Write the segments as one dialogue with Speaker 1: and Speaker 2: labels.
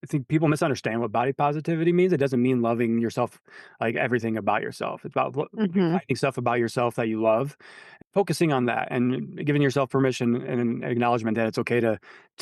Speaker 1: I think people misunderstand what body positivity means. It doesn't mean loving yourself, like everything about yourself. It's about
Speaker 2: Mhm.
Speaker 1: finding stuff about yourself that you love, focusing on that, and giving yourself permission and an acknowledgement that it's okay to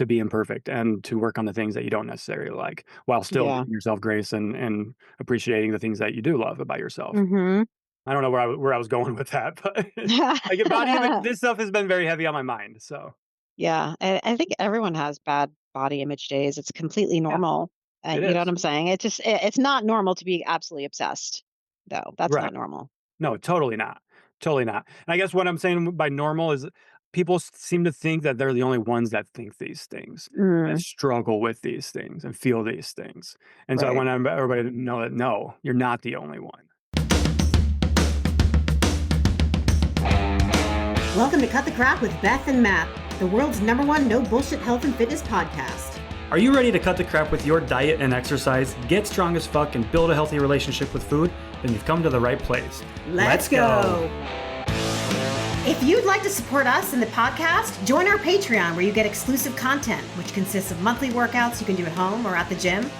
Speaker 1: be imperfect and to work on the things that you don't necessarily like, while still
Speaker 2: Yeah.
Speaker 1: giving yourself grace and appreciating the things that you do love about yourself.
Speaker 2: Mhm.
Speaker 1: I don't know where I was going with that, but like body image, this stuff has been very heavy on my mind. So
Speaker 2: Yeah, I think everyone has bad body image days. It's completely
Speaker 1: yeah,
Speaker 2: normal.
Speaker 1: it
Speaker 2: You know what
Speaker 1: is
Speaker 2: I'm saying? It's not normal to be absolutely obsessed, though. That's
Speaker 1: right.
Speaker 2: not normal.
Speaker 1: No, totally not. Totally not. And I guess what I'm saying by normal is people seem to think that they're the only ones that think these things, that
Speaker 2: Mm,
Speaker 1: struggle with these things and feel these things. And so I
Speaker 2: right.
Speaker 1: want everybody to know that no, you're not the only one.
Speaker 3: Welcome to Cut the Crap with Beth and Matt, the world's #1 no bullshit health and fitness podcast.
Speaker 1: Are you ready to cut the crap with your diet and exercise, get strong as fuck, and build a healthy relationship with food? Then you've come to the right place.
Speaker 3: Let's go. If you'd like to support us and the podcast, join our Patreon where you get exclusive content, which consists of monthly workouts you can do at home or at the gym,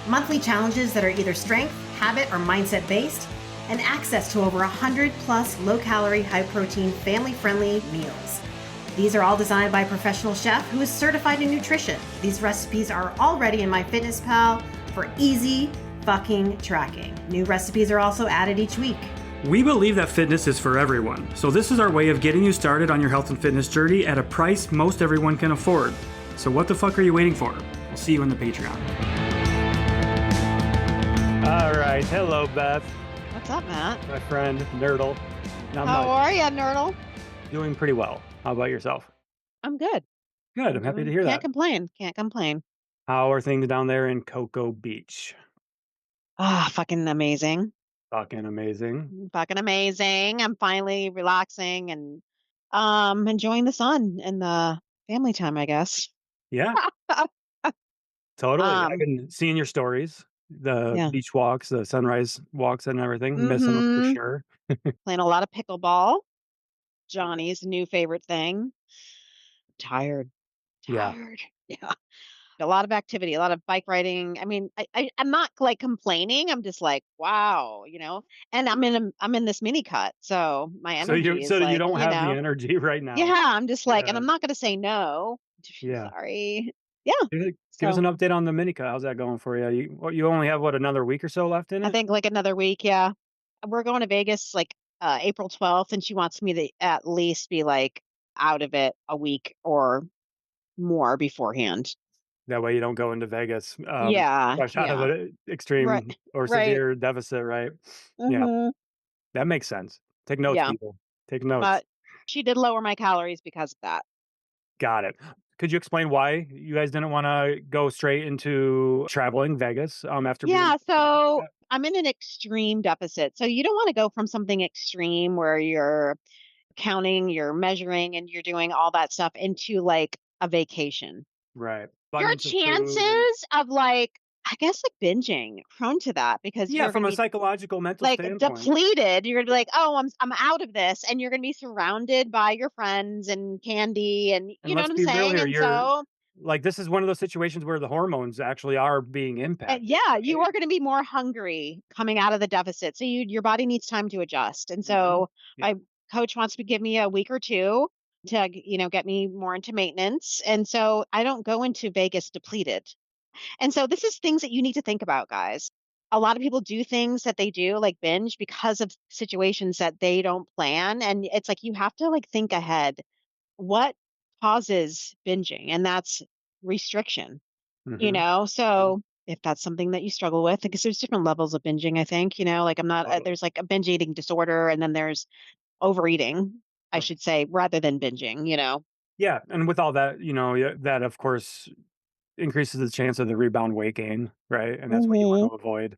Speaker 3: monthly challenges that are either strength, habit, or mindset based, and access to over 100 plus low-calorie, high-protein, family-friendly meals. These are all designed by a professional chef who is certified in nutrition. These recipes are already in MyFitnessPal for easy fucking tracking. New recipes are also added each week.
Speaker 1: We believe that fitness is for everyone, so this is our way of getting you started on your health and fitness journey at a price most everyone can afford. So what the fuck are you waiting for? We'll see you in the Patreon. All right, hello Beth,
Speaker 2: What's up, Matt?
Speaker 1: my friend Nerdle. Not
Speaker 2: How
Speaker 1: much.
Speaker 2: are you, Nerdle?
Speaker 1: Doing pretty well. How about yourself?
Speaker 2: I'm good.
Speaker 1: Good,
Speaker 2: I'm
Speaker 1: I'm happy to
Speaker 2: doing.
Speaker 1: hear
Speaker 2: Can't
Speaker 1: that.
Speaker 2: complain. Can't complain.
Speaker 1: How are things down there in Cocoa Beach?
Speaker 2: Ah, fucking amazing.
Speaker 1: Fucking amazing.
Speaker 2: Fucking amazing. I'm finally relaxing and enjoying the sun and the family time, I guess.
Speaker 1: Yeah, totally. I've
Speaker 2: um,
Speaker 1: been seeing your stories, the
Speaker 2: yeah.
Speaker 1: beach walks, the sunrise walks and everything. Missing them for
Speaker 2: Mm-hmm.
Speaker 1: sure.
Speaker 2: Playing a lot of pickleball. Johnny's new favorite thing. Tired.
Speaker 1: Yeah.
Speaker 2: Tired. Yeah. A lot of activity, a lot of bike riding. I mean, I'm not like complaining. I'm just like, wow, And I'm in this mini cut, so my energy
Speaker 1: So
Speaker 2: is
Speaker 1: you
Speaker 2: like,
Speaker 1: don't have the energy right
Speaker 2: yeah.
Speaker 1: now.
Speaker 2: I'm just like, and
Speaker 1: Yeah.
Speaker 2: I'm not going to say no.
Speaker 1: Yeah.
Speaker 2: Sorry. Yeah.
Speaker 1: Give us
Speaker 2: So
Speaker 1: an update on the Minica. How's that going for you? You only have what, another week or so left in
Speaker 2: I
Speaker 1: it?
Speaker 2: think like another week. Yeah. We're going to Vegas like April 12th, and she wants me to at least be like out of it a week or more beforehand.
Speaker 1: That way you don't go into Vegas
Speaker 2: Yeah.
Speaker 1: fresh out of
Speaker 2: Yeah.
Speaker 1: an
Speaker 2: Right.
Speaker 1: extreme or
Speaker 2: Right.
Speaker 1: severe deficit, right? Yeah,
Speaker 2: Hmm.
Speaker 1: that makes sense. Take notes,
Speaker 2: Yeah.
Speaker 1: people. Take notes.
Speaker 2: But she did lower my calories because of that.
Speaker 1: Got it. Could you explain why you guys didn't wanna go straight into traveling Vegas, after being
Speaker 2: Yeah,
Speaker 1: like
Speaker 2: so
Speaker 1: that?
Speaker 2: I'm in an extreme deficit. So you don't want to go from something extreme where you're counting, you're measuring, and you're doing all that stuff into like a vacation.
Speaker 1: Right.
Speaker 2: Your
Speaker 1: Abundance of food and
Speaker 2: chances of like, I guess like binging, prone to that because
Speaker 1: yeah,
Speaker 2: you're going
Speaker 1: from
Speaker 2: to
Speaker 1: a
Speaker 2: be
Speaker 1: psychological, mental
Speaker 2: like
Speaker 1: standpoint.
Speaker 2: depleted. You're going to be like, oh, I'm out of this, and you're going to be surrounded by your friends and candy, and
Speaker 1: And
Speaker 2: you know
Speaker 1: let's
Speaker 2: what I'm
Speaker 1: be real
Speaker 2: saying.
Speaker 1: here,
Speaker 2: And
Speaker 1: you're
Speaker 2: so
Speaker 1: like, this is one of those situations where the hormones actually are being impacted,
Speaker 2: yeah, you
Speaker 1: right?
Speaker 2: are going to be more hungry coming out of the deficit. So your body needs time to adjust. And
Speaker 1: Mhm.
Speaker 2: so
Speaker 1: Yeah.
Speaker 2: my coach wants to give me a week or two to, get me more into maintenance. And so I don't go into Vegas depleted. And so this is things that you need to think about, guys. A lot of people do things that they do like binge because of situations that they don't plan. And it's like you have to like think ahead. What causes binging? And that's restriction.
Speaker 1: Mhm.
Speaker 2: So if that's something that you struggle with, because there's different levels of binging, I think, like I'm not,
Speaker 1: Totally.
Speaker 2: there's like a binge eating disorder and then there's overeating, I
Speaker 1: Right.
Speaker 2: should say, rather than binging.
Speaker 1: Yeah, and with all that, yeah, that of course increases the chance of the rebound weight gain, right? And that's what you want
Speaker 2: Hmm.
Speaker 1: to avoid.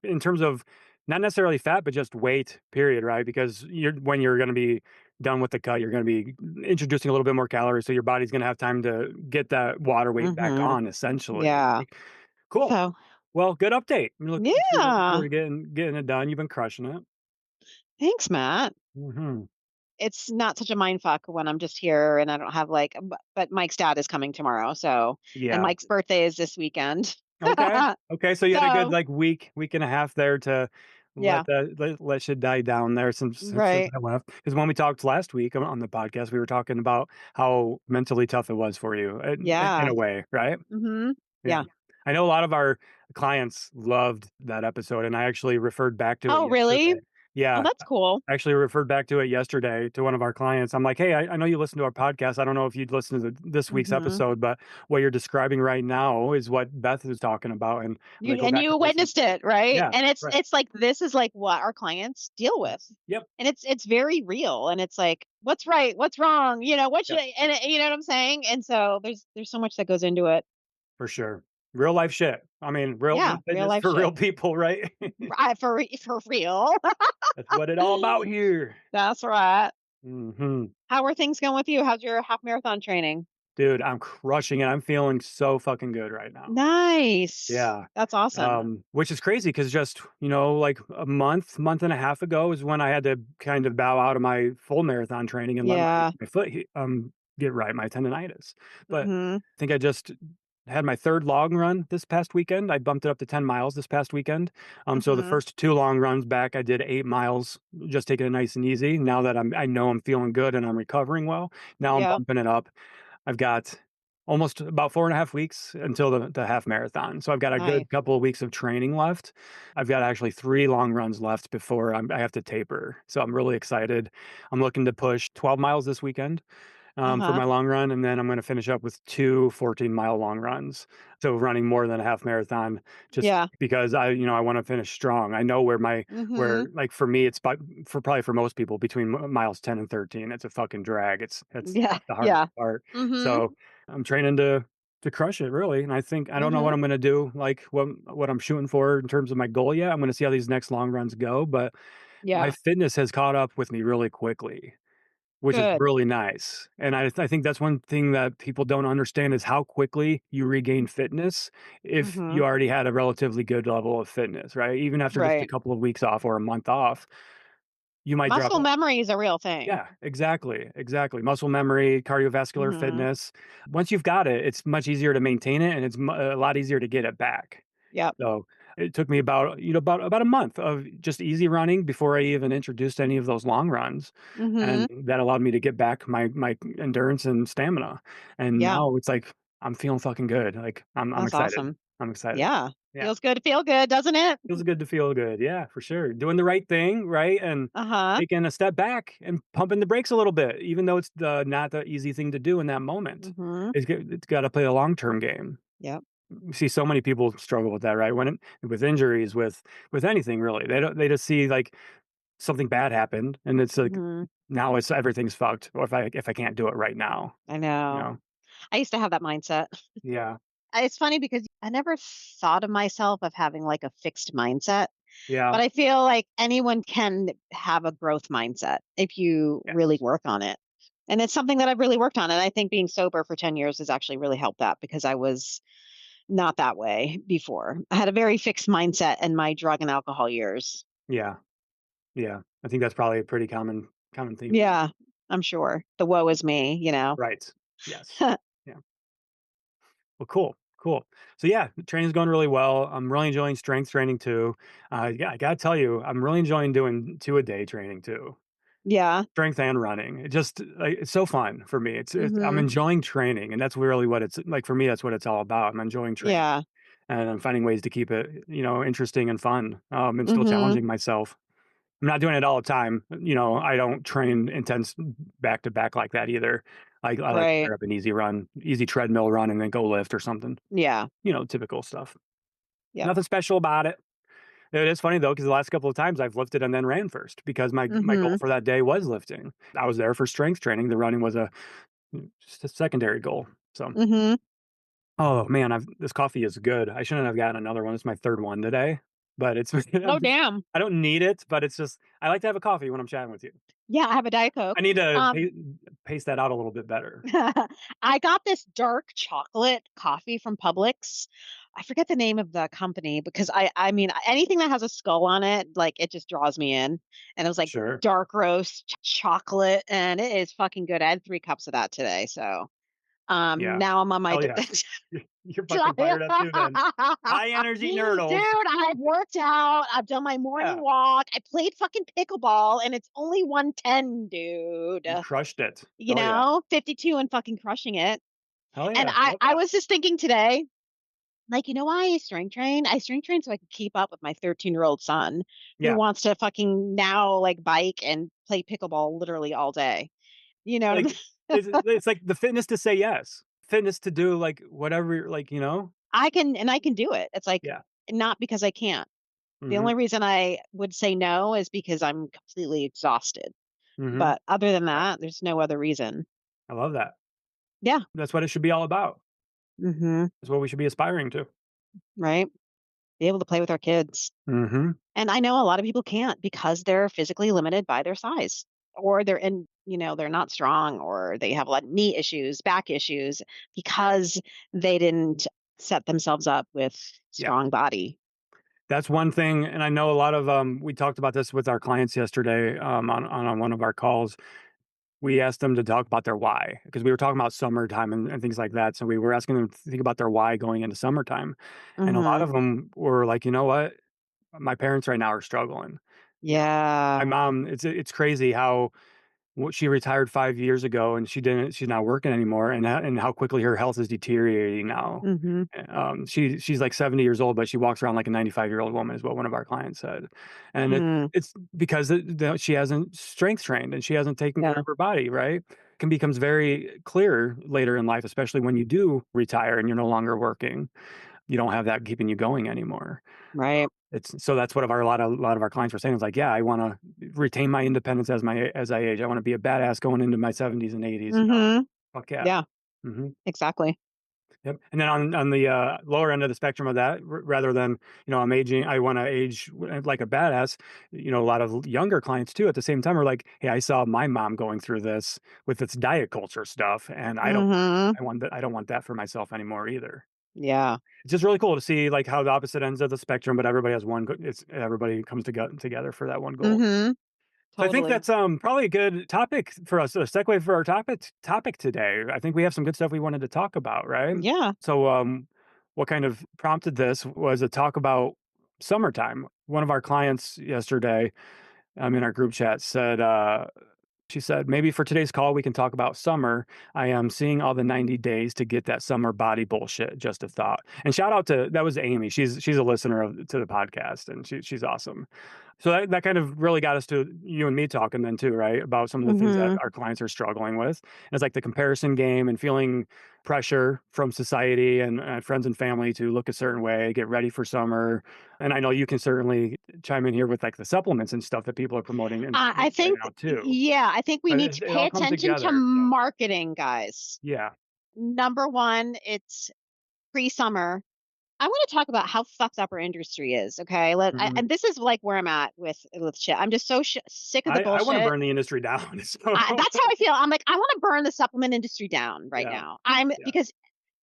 Speaker 1: In terms of not necessarily fat, but just weight, period, right? Because when you're going to be done with the cut, you're going to be introducing a little bit more calories, so your body's going to have time to get that water weight back
Speaker 2: Hmm.
Speaker 1: on, essentially.
Speaker 2: Yeah.
Speaker 1: Right? Cool.
Speaker 2: So,
Speaker 1: Well, good update. I'm looking
Speaker 2: yeah.
Speaker 1: forward to getting it done. You've been crushing it.
Speaker 2: Thanks, Matt.
Speaker 1: Hmm.
Speaker 2: It's not such a mind fuck when I'm just here and I don't have like, but Mike's dad is coming tomorrow. So, and
Speaker 1: Yeah.
Speaker 2: Mike's birthday is this weekend.
Speaker 1: Okay. Okay, so you had a good,
Speaker 2: So,
Speaker 1: like, week and a half there to
Speaker 2: yeah,
Speaker 1: let shit die down there since
Speaker 2: right.
Speaker 1: I left. Because when we talked last week on the podcast, we were talking about how mentally tough it was for you in
Speaker 2: Yeah.
Speaker 1: a way, right?
Speaker 2: Mhm.
Speaker 1: Yeah.
Speaker 2: Yeah.
Speaker 1: I know a lot of our clients loved that episode, and I actually referred back to it
Speaker 2: Oh, really?
Speaker 1: yesterday.
Speaker 2: Oh,
Speaker 1: Yeah.
Speaker 2: that's cool.
Speaker 1: I actually referred back to it yesterday to one of our clients. I'm like, "Hey, I know you listen to our podcast. I don't know if you'd listen to this week's
Speaker 2: Mhm.
Speaker 1: episode, but what you're describing right now is what Beth is talking about." And I'm
Speaker 2: You
Speaker 1: gonna go
Speaker 2: and
Speaker 1: back
Speaker 2: you
Speaker 1: and listen.
Speaker 2: witnessed it, right?
Speaker 1: Yeah,
Speaker 2: And it's
Speaker 1: right.
Speaker 2: it's like this is like what our clients deal with.
Speaker 1: Yep,
Speaker 2: And it's very real and it's like what's right, what's wrong, what should
Speaker 1: yep,
Speaker 2: and you know what I'm saying? And so there's so much that goes into it.
Speaker 1: for sure. Real life shit. I mean, real
Speaker 2: Yeah, real
Speaker 1: fitness
Speaker 2: life
Speaker 1: for real
Speaker 2: shit.
Speaker 1: people, right?
Speaker 2: For real.
Speaker 1: That's what it all about here.
Speaker 2: That's right.
Speaker 1: Mhm.
Speaker 2: How are things going with you? How's your half marathon training?
Speaker 1: Dude, I'm crushing it. I'm feeling so fucking good right now.
Speaker 2: Nice.
Speaker 1: Yeah.
Speaker 2: That's awesome.
Speaker 1: Which is crazy because just, like a month and a half ago is when I had to kind of bow out of my full marathon training and let
Speaker 2: Yeah.
Speaker 1: my foot get right, my tendonitis. But
Speaker 2: Mhm.
Speaker 1: I think I just had my third long run this past weekend. I bumped it up to 10 miles this past weekend. So the
Speaker 2: Mhm.
Speaker 1: first two long runs back, I did 8 miles, just taking it nice and easy. Now that I know I'm feeling good and I'm recovering well, now I'm
Speaker 2: Yep.
Speaker 1: bumping it up. I've got almost about 4.5 weeks until the half marathon. So I've got a
Speaker 2: Nice.
Speaker 1: good couple of weeks of training left. I've got actually 3 long runs left before I have to taper. So I'm really excited. I'm looking to push 12 miles this weekend for
Speaker 2: Uh-huh.
Speaker 1: my long run, and then I'm going to finish up with 2 14-mile long runs. So running more than a half marathon, just
Speaker 2: Yeah.
Speaker 1: because I want to finish strong. I know where
Speaker 2: Mhm.
Speaker 1: like for me, it's probably for most people between miles 10 and 13. It's a fucking drag. It's
Speaker 2: Yeah.
Speaker 1: the hardest
Speaker 2: Yeah.
Speaker 1: part.
Speaker 2: Mhm.
Speaker 1: So I'm training to crush it really, and I don't know what
Speaker 2: Mhm.
Speaker 1: I'm going to do, like what I'm shooting for in terms of my goal yet. I'm going to see how these next long runs go, but my
Speaker 2: Yeah.
Speaker 1: fitness has caught up with me really quickly, which is
Speaker 2: Good.
Speaker 1: really nice, and I think that's one thing that people don't understand is how quickly you regain fitness if
Speaker 2: Mhm.
Speaker 1: you already had a relatively good level of fitness, right? Even after just a
Speaker 2: Right.
Speaker 1: couple of weeks off or a month off, you might drop
Speaker 2: Muscle
Speaker 1: it.
Speaker 2: memory is a real thing.
Speaker 1: Yeah, exactly, exactly. Muscle memory, cardiovascular
Speaker 2: Mhm.
Speaker 1: fitness. Once you've got it, it's much easier to maintain it, and it's a lot easier to get it back.
Speaker 2: Yep.
Speaker 1: So it took me about a month of just easy running before I even introduced any of those long runs, and
Speaker 2: Mhm.
Speaker 1: that allowed me to get back my endurance and stamina. And
Speaker 2: Yeah.
Speaker 1: now it's like I'm feeling fucking good. Like I'm
Speaker 2: That's
Speaker 1: excited.
Speaker 2: awesome.
Speaker 1: I'm excited.
Speaker 2: Yeah.
Speaker 1: Yeah,
Speaker 2: Feels good to feel good, doesn't it?
Speaker 1: feels good to feel good. Yeah, for sure. Doing the right thing, right, and
Speaker 2: Uh-huh.
Speaker 1: taking a step back and pumping the brakes a little bit, even though it's not the easy thing to do in that moment.
Speaker 2: Mhm.
Speaker 1: It's got to play a long term game.
Speaker 2: Yep.
Speaker 1: You see so many people struggle with that, right? With injuries, with anything really, they just see like something bad happened, and it's like
Speaker 2: Mhm.
Speaker 1: now it's everything's fucked. Or if I can't do it right now,
Speaker 2: I
Speaker 1: you
Speaker 2: know.
Speaker 1: know?
Speaker 2: I used to have that mindset.
Speaker 1: Yeah,
Speaker 2: It's funny because I never thought of myself of having like a fixed mindset,
Speaker 1: yeah,
Speaker 2: but I feel like anyone can have a growth mindset if you really
Speaker 1: yes,
Speaker 2: work on it. And it's something that I've really worked on. And I think being sober for 10 years has actually really helped that because I was not that way before. I had a very fixed mindset in my drug and alcohol years.
Speaker 1: yeah, yeah. I think that's probably a pretty common theme.
Speaker 2: Yeah, I'm sure. The woe is me.
Speaker 1: Right. Yes. Yeah. Well, cool, cool. So yeah, the training's going really well. I'm really enjoying strength training too. Yeah, I gotta tell you, I'm really enjoying doing 2 a day training too.
Speaker 2: Yeah.
Speaker 1: Strength and running. It just like, it's so fun for me. I'm
Speaker 2: Mhm.
Speaker 1: enjoying training, and that's really what it's like for me. That's what it's all about. I'm enjoying training,
Speaker 2: Yeah.
Speaker 1: and I'm finding ways to keep it, interesting and fun, and still
Speaker 2: Mhm.
Speaker 1: challenging myself. I'm not doing it all the time. I don't train intense back to back like that either. I like to
Speaker 2: Right.
Speaker 1: pair up an easy run, easy treadmill run, and then go lift or something.
Speaker 2: Yeah.
Speaker 1: Typical stuff.
Speaker 2: Yep.
Speaker 1: Nothing special about it. It is funny though, because the last couple of times I've lifted and then ran first because my goal
Speaker 2: Mhm.
Speaker 1: for that day was lifting. I was there for strength training. The running was just a secondary goal. So,
Speaker 2: Mhm.
Speaker 1: oh man, this coffee is good. I shouldn't have gotten another one. It's my third one today, but it's
Speaker 2: Oh, damn.
Speaker 1: I don't need it, but it's just I like to have a coffee when I'm chatting with you.
Speaker 2: Yeah, I have a Diet
Speaker 1: I
Speaker 2: Coke.
Speaker 1: need to
Speaker 2: Um,
Speaker 1: pace that out a little bit better.
Speaker 2: I got this dark chocolate coffee from Publix. I forget the name of the company because I mean anything that has a skull on it, like it just draws me in. And it was like
Speaker 1: Sure.
Speaker 2: dark roast chocolate and it is fucking good. I had 3 cups of that today. So
Speaker 1: Yeah.
Speaker 2: Now I'm on my
Speaker 1: Hell yeah. You're fucking fired up too then. High energy
Speaker 2: Dude,
Speaker 1: nerdles.
Speaker 2: I've worked out. I've done my morning
Speaker 1: Yeah.
Speaker 2: walk. I played fucking pickleball and it's only 110, dude.
Speaker 1: You crushed it. Hell yeah.
Speaker 2: 52 and fucking crushing it.
Speaker 1: Hell
Speaker 2: And
Speaker 1: yeah.
Speaker 2: I
Speaker 1: Love
Speaker 2: I
Speaker 1: that.
Speaker 2: was just thinking today, like, why I strength train? I strength train so I can keep up with my 13-year-old son who
Speaker 1: Yeah.
Speaker 2: wants to fucking now like bike and play pickleball literally all day. You know what I
Speaker 1: Like
Speaker 2: mean?
Speaker 1: it's like the fitness to say yes. Fitness to do like whatever like, you know?
Speaker 2: I can do it. It's like
Speaker 1: Yeah.
Speaker 2: not because I can't. The
Speaker 1: Mhm.
Speaker 2: only reason I would say no is because I'm completely exhausted.
Speaker 1: Mhm.
Speaker 2: But other than
Speaker 1: Yeah.
Speaker 2: that, there's no other reason.
Speaker 1: I love that.
Speaker 2: Yeah.
Speaker 1: That's what it should be all about.
Speaker 2: Mhm.
Speaker 1: That's what we should be aspiring to.
Speaker 2: Right? Be able to play with our kids.
Speaker 1: Mhm.
Speaker 2: And I know a lot of people can't because they're physically limited by their size or they're not strong or they have a lot of knee issues, back issues because they didn't set themselves up with
Speaker 1: Yeah.
Speaker 2: strong body.
Speaker 1: That's one thing, and I know a lot of, we talked about this with our clients yesterday, on one of our calls. We asked them to talk about their why, because we were talking about summertime and things like that, so we were asking them to think about their why going into summertime, and a lot
Speaker 2: Mhm.
Speaker 1: of them were like, "You know what? My parents right now are struggling." You know, my
Speaker 2: Yeah.
Speaker 1: mom, it's crazy how she retired 5 years ago, and she's not working anymore, and how quickly her health is deteriorating now.
Speaker 2: Mhm.
Speaker 1: She's, like, 70 years old, but she walks around like a 95-year-old woman is what one of our clients said, and
Speaker 2: Mm.
Speaker 1: it's because she hasn't strength trained, and she hasn't taken care
Speaker 2: Yeah.
Speaker 1: of her body, right? Can becomes very clear later in life, especially when you do retire and you're no longer working. You don't have that keeping you going anymore.
Speaker 2: Right.
Speaker 1: It's so that's what of our a lot of our clients were saying. It's like, "Yeah, I wanna retain my independence as I age. I wanna be a badass going into my 70s and 80s," you know?
Speaker 2: Mhm.
Speaker 1: Fuck yeah.
Speaker 2: Yeah,
Speaker 1: Mhm.
Speaker 2: exactly.
Speaker 1: Yep. And then on the, lower end of the spectrum of that, rather than, I'm aging I wanna age like a badass, a lot of younger clients too at the same time are like, "Hey, I saw my mom going through this with its diet culture stuff, and
Speaker 2: Mhm.
Speaker 1: I don't want that for myself anymore either."
Speaker 2: Yeah.
Speaker 1: It's just really cool to see, like, how the opposite ends of the spectrum, but everybody has one everybody comes together for that one goal.
Speaker 2: Mhm.
Speaker 1: So I think
Speaker 2: Totally.
Speaker 1: that's, probably a good topic for us, a segue for our topic today. I think we have some good stuff we wanted to talk about, right?
Speaker 2: Yeah.
Speaker 1: So, what kind of prompted this was a talk about summertime. One of our clients yesterday, in our group chat said, she said, "Maybe for today's call, we can talk about summer. I am seeing all the 90 days to get that summer body bullshit. Just a thought." And shout out to that was Amy. She's a listener to the podcast, and she's awesome. So that kind of really got us to you and me talking then too, right? About some of the things that
Speaker 2: Mhm.
Speaker 1: our clients are struggling with. And it's like the comparison game and feeling pressure from society and friends and family to look a certain way, get ready for summer. And I know you can certainly chime in here with like the supplements and stuff that people are promoting and
Speaker 2: I
Speaker 1: right
Speaker 2: think
Speaker 1: now too.
Speaker 2: yeah, I think we
Speaker 1: But
Speaker 2: need to
Speaker 1: it
Speaker 2: pay
Speaker 1: all comes
Speaker 2: attention to
Speaker 1: together. So
Speaker 2: marketing, guys.
Speaker 1: yeah.
Speaker 2: Number 1, it's pre-summer. I want to talk about how fucked up our industry is, okay?
Speaker 1: Mhm.
Speaker 2: And this is like where I'm at with shit. I'm just so sick of the
Speaker 1: I want to
Speaker 2: bullshit.
Speaker 1: burn the industry down. So
Speaker 2: That's how I feel. I'm like, I want to burn the supplement industry down right
Speaker 1: yeah.
Speaker 2: now.
Speaker 1: Yeah.
Speaker 2: Because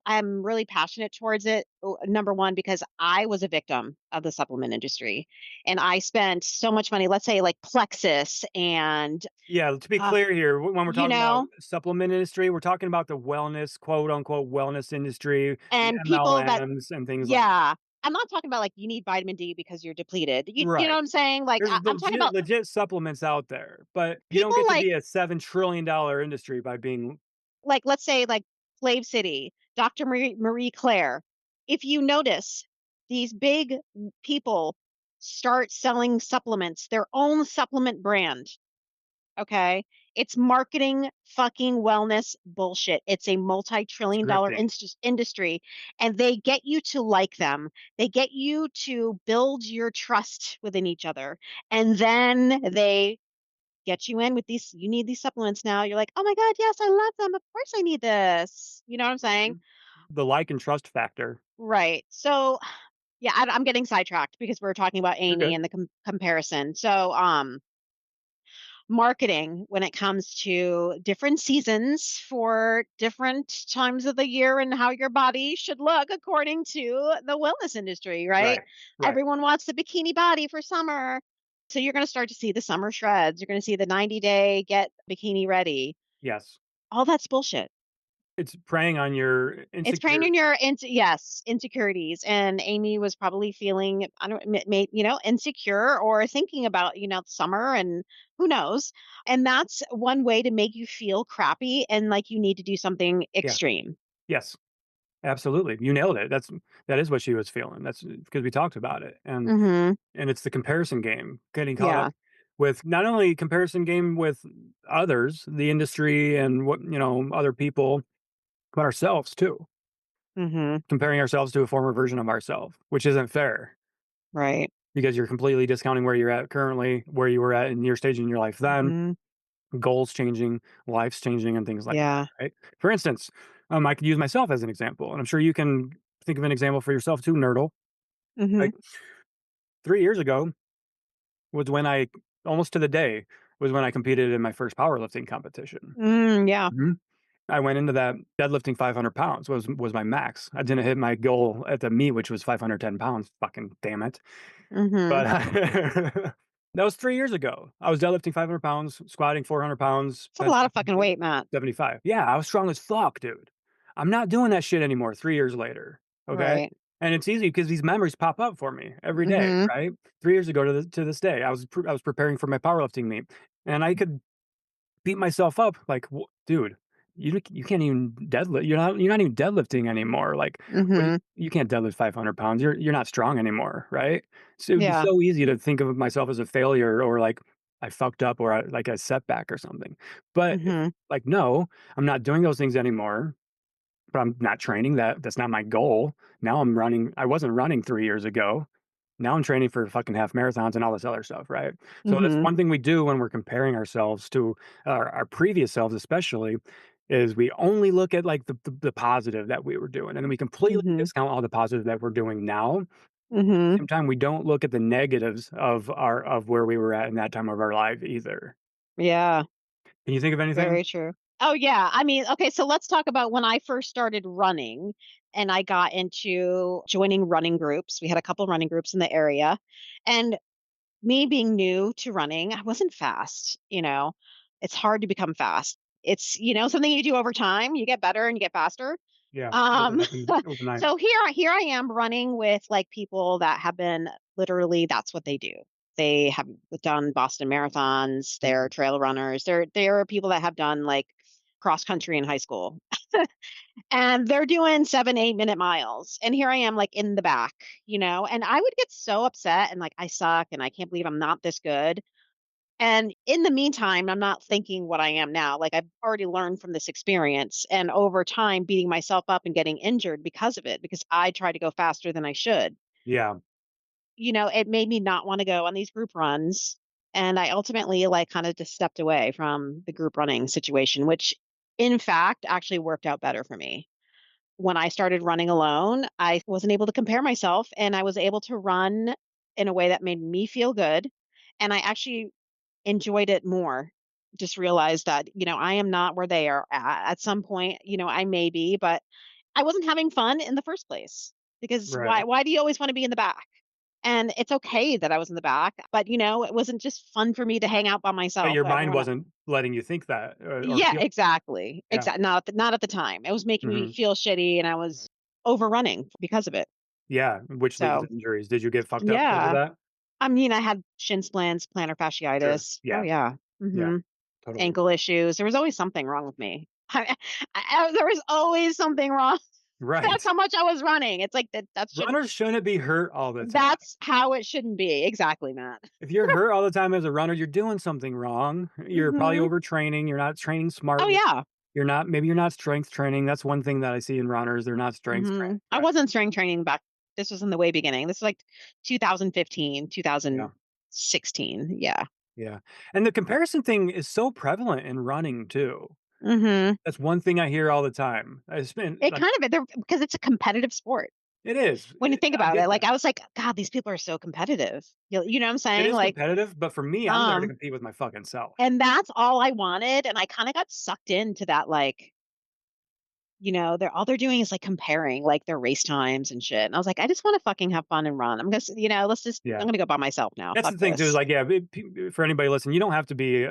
Speaker 2: I'm really passionate towards it. Number 1, because I was a victim of the supplement industry and I spent so much money, let's say like Plexus and,
Speaker 1: Yeah, to be
Speaker 2: uh,
Speaker 1: clear here, when we're
Speaker 2: you
Speaker 1: talking about
Speaker 2: know,
Speaker 1: supplement industry, we're talking about the wellness, quote unquote, wellness industry, the
Speaker 2: and people that,
Speaker 1: MLMs and things like that.
Speaker 2: yeah, I'm not talking about like you need vitamin D because you're depleted. You know what
Speaker 1: Right.
Speaker 2: I'm saying? Like
Speaker 1: There's
Speaker 2: I'm talking about
Speaker 1: legit supplements out there, but you don't
Speaker 2: people
Speaker 1: get to
Speaker 2: like,
Speaker 1: be a $7 trillion industry by being
Speaker 2: let's say like Slave City, Dr. Marie Claire. If you notice, these big people start selling supplements, their own supplement brand. Okay. It's marketing fucking wellness bullshit. It's a multi-trillion dollar
Speaker 1: scripting.
Speaker 2: industry and they get you to like them. They get you to build your trust within each other. And then they get you in with these, you need these supplements now. You're like, oh my God, yes, I love them. Of course I need this. You know what I'm saying?
Speaker 1: Mhm. The like and trust factor.
Speaker 2: Right. So, yeah, I'm getting sidetracked because we're talking about
Speaker 1: You're
Speaker 2: Amy
Speaker 1: good.
Speaker 2: and the comparison. So, marketing when it comes to different seasons for different times of the year and how your body should look according to the wellness industry, right?
Speaker 1: Right. Right.
Speaker 2: Everyone wants the bikini body for summer. So you're going to start to see the summer shreds. You're going to see the 90-day get bikini ready.
Speaker 1: Yes.
Speaker 2: All that's bullshit.
Speaker 1: It's preying on your
Speaker 2: It's preying
Speaker 1: insecure.
Speaker 2: on your yes, insecurities, and Amy was probably feeling, I don't insecure or thinking about, summer and who knows, and that's one way to make you feel crappy and like you need to do something
Speaker 1: Yeah.
Speaker 2: extreme.
Speaker 1: Yes. Absolutely. You nailed it. That is what she was feeling. That's because we talked about it.
Speaker 2: Mhm.
Speaker 1: And it's the comparison game, getting caught up
Speaker 2: Yeah.
Speaker 1: with not only comparison game with others, the industry and what, other people, but ourselves too.
Speaker 2: Mhm.
Speaker 1: Comparing ourselves to a former version of ourselves, which isn't fair
Speaker 2: Right.
Speaker 1: because you're completely discounting where you're at currently, where you were at in your stage in your life then,
Speaker 2: Mhm.
Speaker 1: goals changing, life's changing, and things like that,
Speaker 2: Yeah.
Speaker 1: right? For instance, I could use myself as an example, and I'm sure you can think of an example for yourself too, Nerdle.
Speaker 2: Mhm.
Speaker 1: Like 3 years ago was when I almost to the day was when I competed in my first powerlifting competition.
Speaker 2: Yeah.
Speaker 1: Mhm. I went into that deadlifting 500 pounds was my max. I didn't hit my goal at the meet, which was 510 pounds. Fucking damn it!
Speaker 2: Mhm.
Speaker 1: But that was 3 years ago. I was deadlifting 500 pounds, squatting 400 pounds,
Speaker 2: It's a
Speaker 1: bench
Speaker 2: lot of fucking weight, Matt.
Speaker 1: 75. Yeah, I was strong as fuck, dude. I'm not doing that shit anymore 3 years later, okay?
Speaker 2: Right.
Speaker 1: And it's easy because these memories pop up for me every day,
Speaker 2: Mhm.
Speaker 1: right? 3 years ago to this day, I was preparing for my powerlifting meet, and I could beat myself up like, dude, you can't even deadlift. You're not even deadlifting anymore. Like,
Speaker 2: Mhm.
Speaker 1: you can't deadlift 500 pounds. You're not strong anymore, right? So it'd be
Speaker 2: Yeah.
Speaker 1: so easy to think of myself as a failure or like I fucked up or like a setback or something. But
Speaker 2: Mhm.
Speaker 1: like, no, I'm not doing those things anymore. But I'm not training. That's not my goal. Now I'm running. I wasn't running 3 years ago. Now I'm training for fucking half marathons and all this other stuff, right? So that's
Speaker 2: Mhm.
Speaker 1: one thing we do when we're comparing ourselves to our previous selves, especially, is we only look at like the positive that we were doing, and then we completely
Speaker 2: Mhm.
Speaker 1: discount all the positive that we're doing now. At the
Speaker 2: Mhm.
Speaker 1: same time, we don't look at the negatives of where we were at in that time of our life either.
Speaker 2: Yeah.
Speaker 1: Can you think of anything?
Speaker 2: Very true. Oh, yeah. I mean, okay, so let's talk about when I first started running and I got into joining running groups. We had a couple running groups in the area. And me being new to running, I wasn't fast, It's hard to become fast. It's, something you do over time, you get better and you get faster.
Speaker 1: Yeah, it doesn't
Speaker 2: Um
Speaker 1: happen overnight.
Speaker 2: so here I am running with like people that have been literally that's what they do. They have done Boston marathons, they're
Speaker 1: Mhm.
Speaker 2: trail runners. They're people that have done like cross country in high school. And they're doing 7, 8 minute miles. And here I am like in the back, and I would get so upset and like I suck and I can't believe I'm not this good. And in the meantime, I'm not thinking what I am now. Like I've already learned from this experience and over time beating myself up and getting injured because of it, because I try to go faster than I should.
Speaker 1: Yeah,
Speaker 2: It made me not want to go on these group runs. And I ultimately like kind of just stepped away from the group running situation, which in fact actually worked out better for me. When I started running alone, I wasn't able to compare myself and I was able to run in a way that made me feel good. And I actually enjoyed it more. Just realized that, I am not where they are at. At some point, I may be, but I wasn't having fun in the first place because why
Speaker 1: right.
Speaker 2: why do you always want to be in the back? And it's okay that I was in the back, but it wasn't just fun for me to hang out by
Speaker 1: But
Speaker 2: myself.
Speaker 1: your
Speaker 2: I
Speaker 1: mind
Speaker 2: want to
Speaker 1: wasn't letting you think that or
Speaker 2: Yeah,
Speaker 1: feel.
Speaker 2: exactly.
Speaker 1: Yeah.
Speaker 2: Not at the time. It was making me
Speaker 1: Mhm.
Speaker 2: feel shitty and I was overrunning because of it.
Speaker 1: Yeah, which leads to
Speaker 2: So,
Speaker 1: injuries. Did you get fucked up because of
Speaker 2: yeah.
Speaker 1: that?
Speaker 2: I mean, I had shin splints, plantar
Speaker 1: Sure.
Speaker 2: fasciitis. Oh
Speaker 1: Yeah.
Speaker 2: yeah.
Speaker 1: Yeah.
Speaker 2: Mhm.
Speaker 1: Totally.
Speaker 2: Ankle issues. There was always something wrong with me. There was always something wrong. That's
Speaker 1: Right.
Speaker 2: how much I was running. It's like that should
Speaker 1: Runners shouldn't be hurt all the time.
Speaker 2: that's how it shouldn't be. Exactly, Matt.
Speaker 1: If you're hurt all the time as a runner, you're doing something wrong. You're probably
Speaker 2: Mhm.
Speaker 1: overtraining. You're not training
Speaker 2: Oh
Speaker 1: smartly.
Speaker 2: yeah.
Speaker 1: Maybe you're not strength training. That's one thing that I see in runners. They're not strength trained.
Speaker 2: I
Speaker 1: Right.
Speaker 2: wasn't strength training back. This was in the way beginning. This is like 2015,
Speaker 1: Yeah.
Speaker 2: 2016. Yeah.
Speaker 1: Yeah. And the comparison thing is so prevalent in running too.
Speaker 2: Mhm.
Speaker 1: That's one thing I hear all the time. I spent
Speaker 2: It
Speaker 1: like
Speaker 2: kind of there because it's a competitive sport.
Speaker 1: it is.
Speaker 2: When you think
Speaker 1: I
Speaker 2: about
Speaker 1: get
Speaker 2: it, like
Speaker 1: that.
Speaker 2: I was like, God, these people are so competitive. You know what I'm
Speaker 1: It
Speaker 2: saying?
Speaker 1: is
Speaker 2: Like,
Speaker 1: competitive, but for me, I'm there to
Speaker 2: um,
Speaker 1: compete with my fucking self.
Speaker 2: and that's all I wanted. And I kind of got sucked into that, like, they're all they're doing is like comparing like their race times and shit. And I was like, I just want to fucking have fun and run. I'm
Speaker 1: Yeah.
Speaker 2: gonna go by myself now.
Speaker 1: That's
Speaker 2: Fuck
Speaker 1: the thing too, is
Speaker 2: this.
Speaker 1: like, yeah, for anybody listening, you don't have to be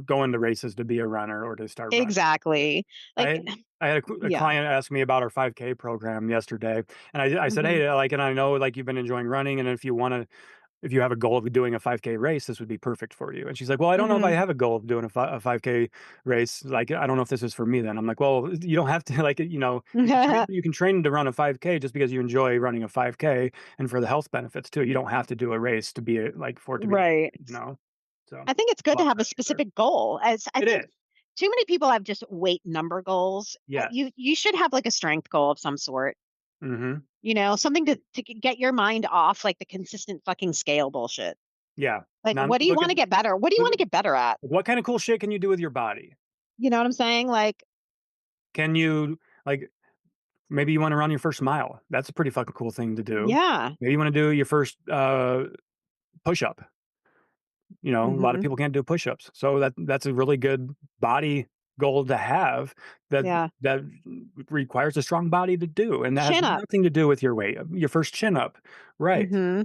Speaker 1: going to races to be a runner or to start running.
Speaker 2: Exactly. Like,
Speaker 1: I I had a
Speaker 2: yeah.
Speaker 1: client ask me about our 5K program yesterday, and I said,
Speaker 2: Hmm.
Speaker 1: "Hey, like, and I know like you've been enjoying running, and if you have a goal of doing a 5K race, this would be perfect for you." And she's like, "Well, I don't know if I
Speaker 2: Hmm.
Speaker 1: have a goal of doing a 5K race. Like, I don't know if this is for me." Then I'm like, "Well, you don't have to like, you can train to run a 5K just because you enjoy running a 5K, and for the health benefits too. You don't have to do a race to be like for it to be,
Speaker 2: Right.
Speaker 1: you know." So
Speaker 2: I think it's good to
Speaker 1: love
Speaker 2: have a
Speaker 1: that answer.
Speaker 2: specific goal. As I
Speaker 1: It
Speaker 2: think
Speaker 1: is.
Speaker 2: too many people have just weight number goals.
Speaker 1: Yes.
Speaker 2: You should have like a strength goal of some sort.
Speaker 1: Mhm.
Speaker 2: Something to get your mind off like the consistent fucking scale bullshit.
Speaker 1: Yeah.
Speaker 2: Like,
Speaker 1: Now
Speaker 2: what do you
Speaker 1: look
Speaker 2: want
Speaker 1: at
Speaker 2: to get better? What do you
Speaker 1: look
Speaker 2: want to get better at?
Speaker 1: what kind of cool shit can you do with your body?
Speaker 2: You know what I'm saying? Like,
Speaker 1: Can you like maybe you wanna run your first mile. That's a pretty fucking cool thing to do.
Speaker 2: yeah.
Speaker 1: Maybe you wanna do your first, push-up. A lot of
Speaker 2: Hmm.
Speaker 1: people can't do push-ups. So that's a really good body goal to have that
Speaker 2: Yeah.
Speaker 1: that requires a strong body to do, and that has
Speaker 2: Chin up.
Speaker 1: nothing to do with your weight. Your first chin up, right.
Speaker 2: Hmm.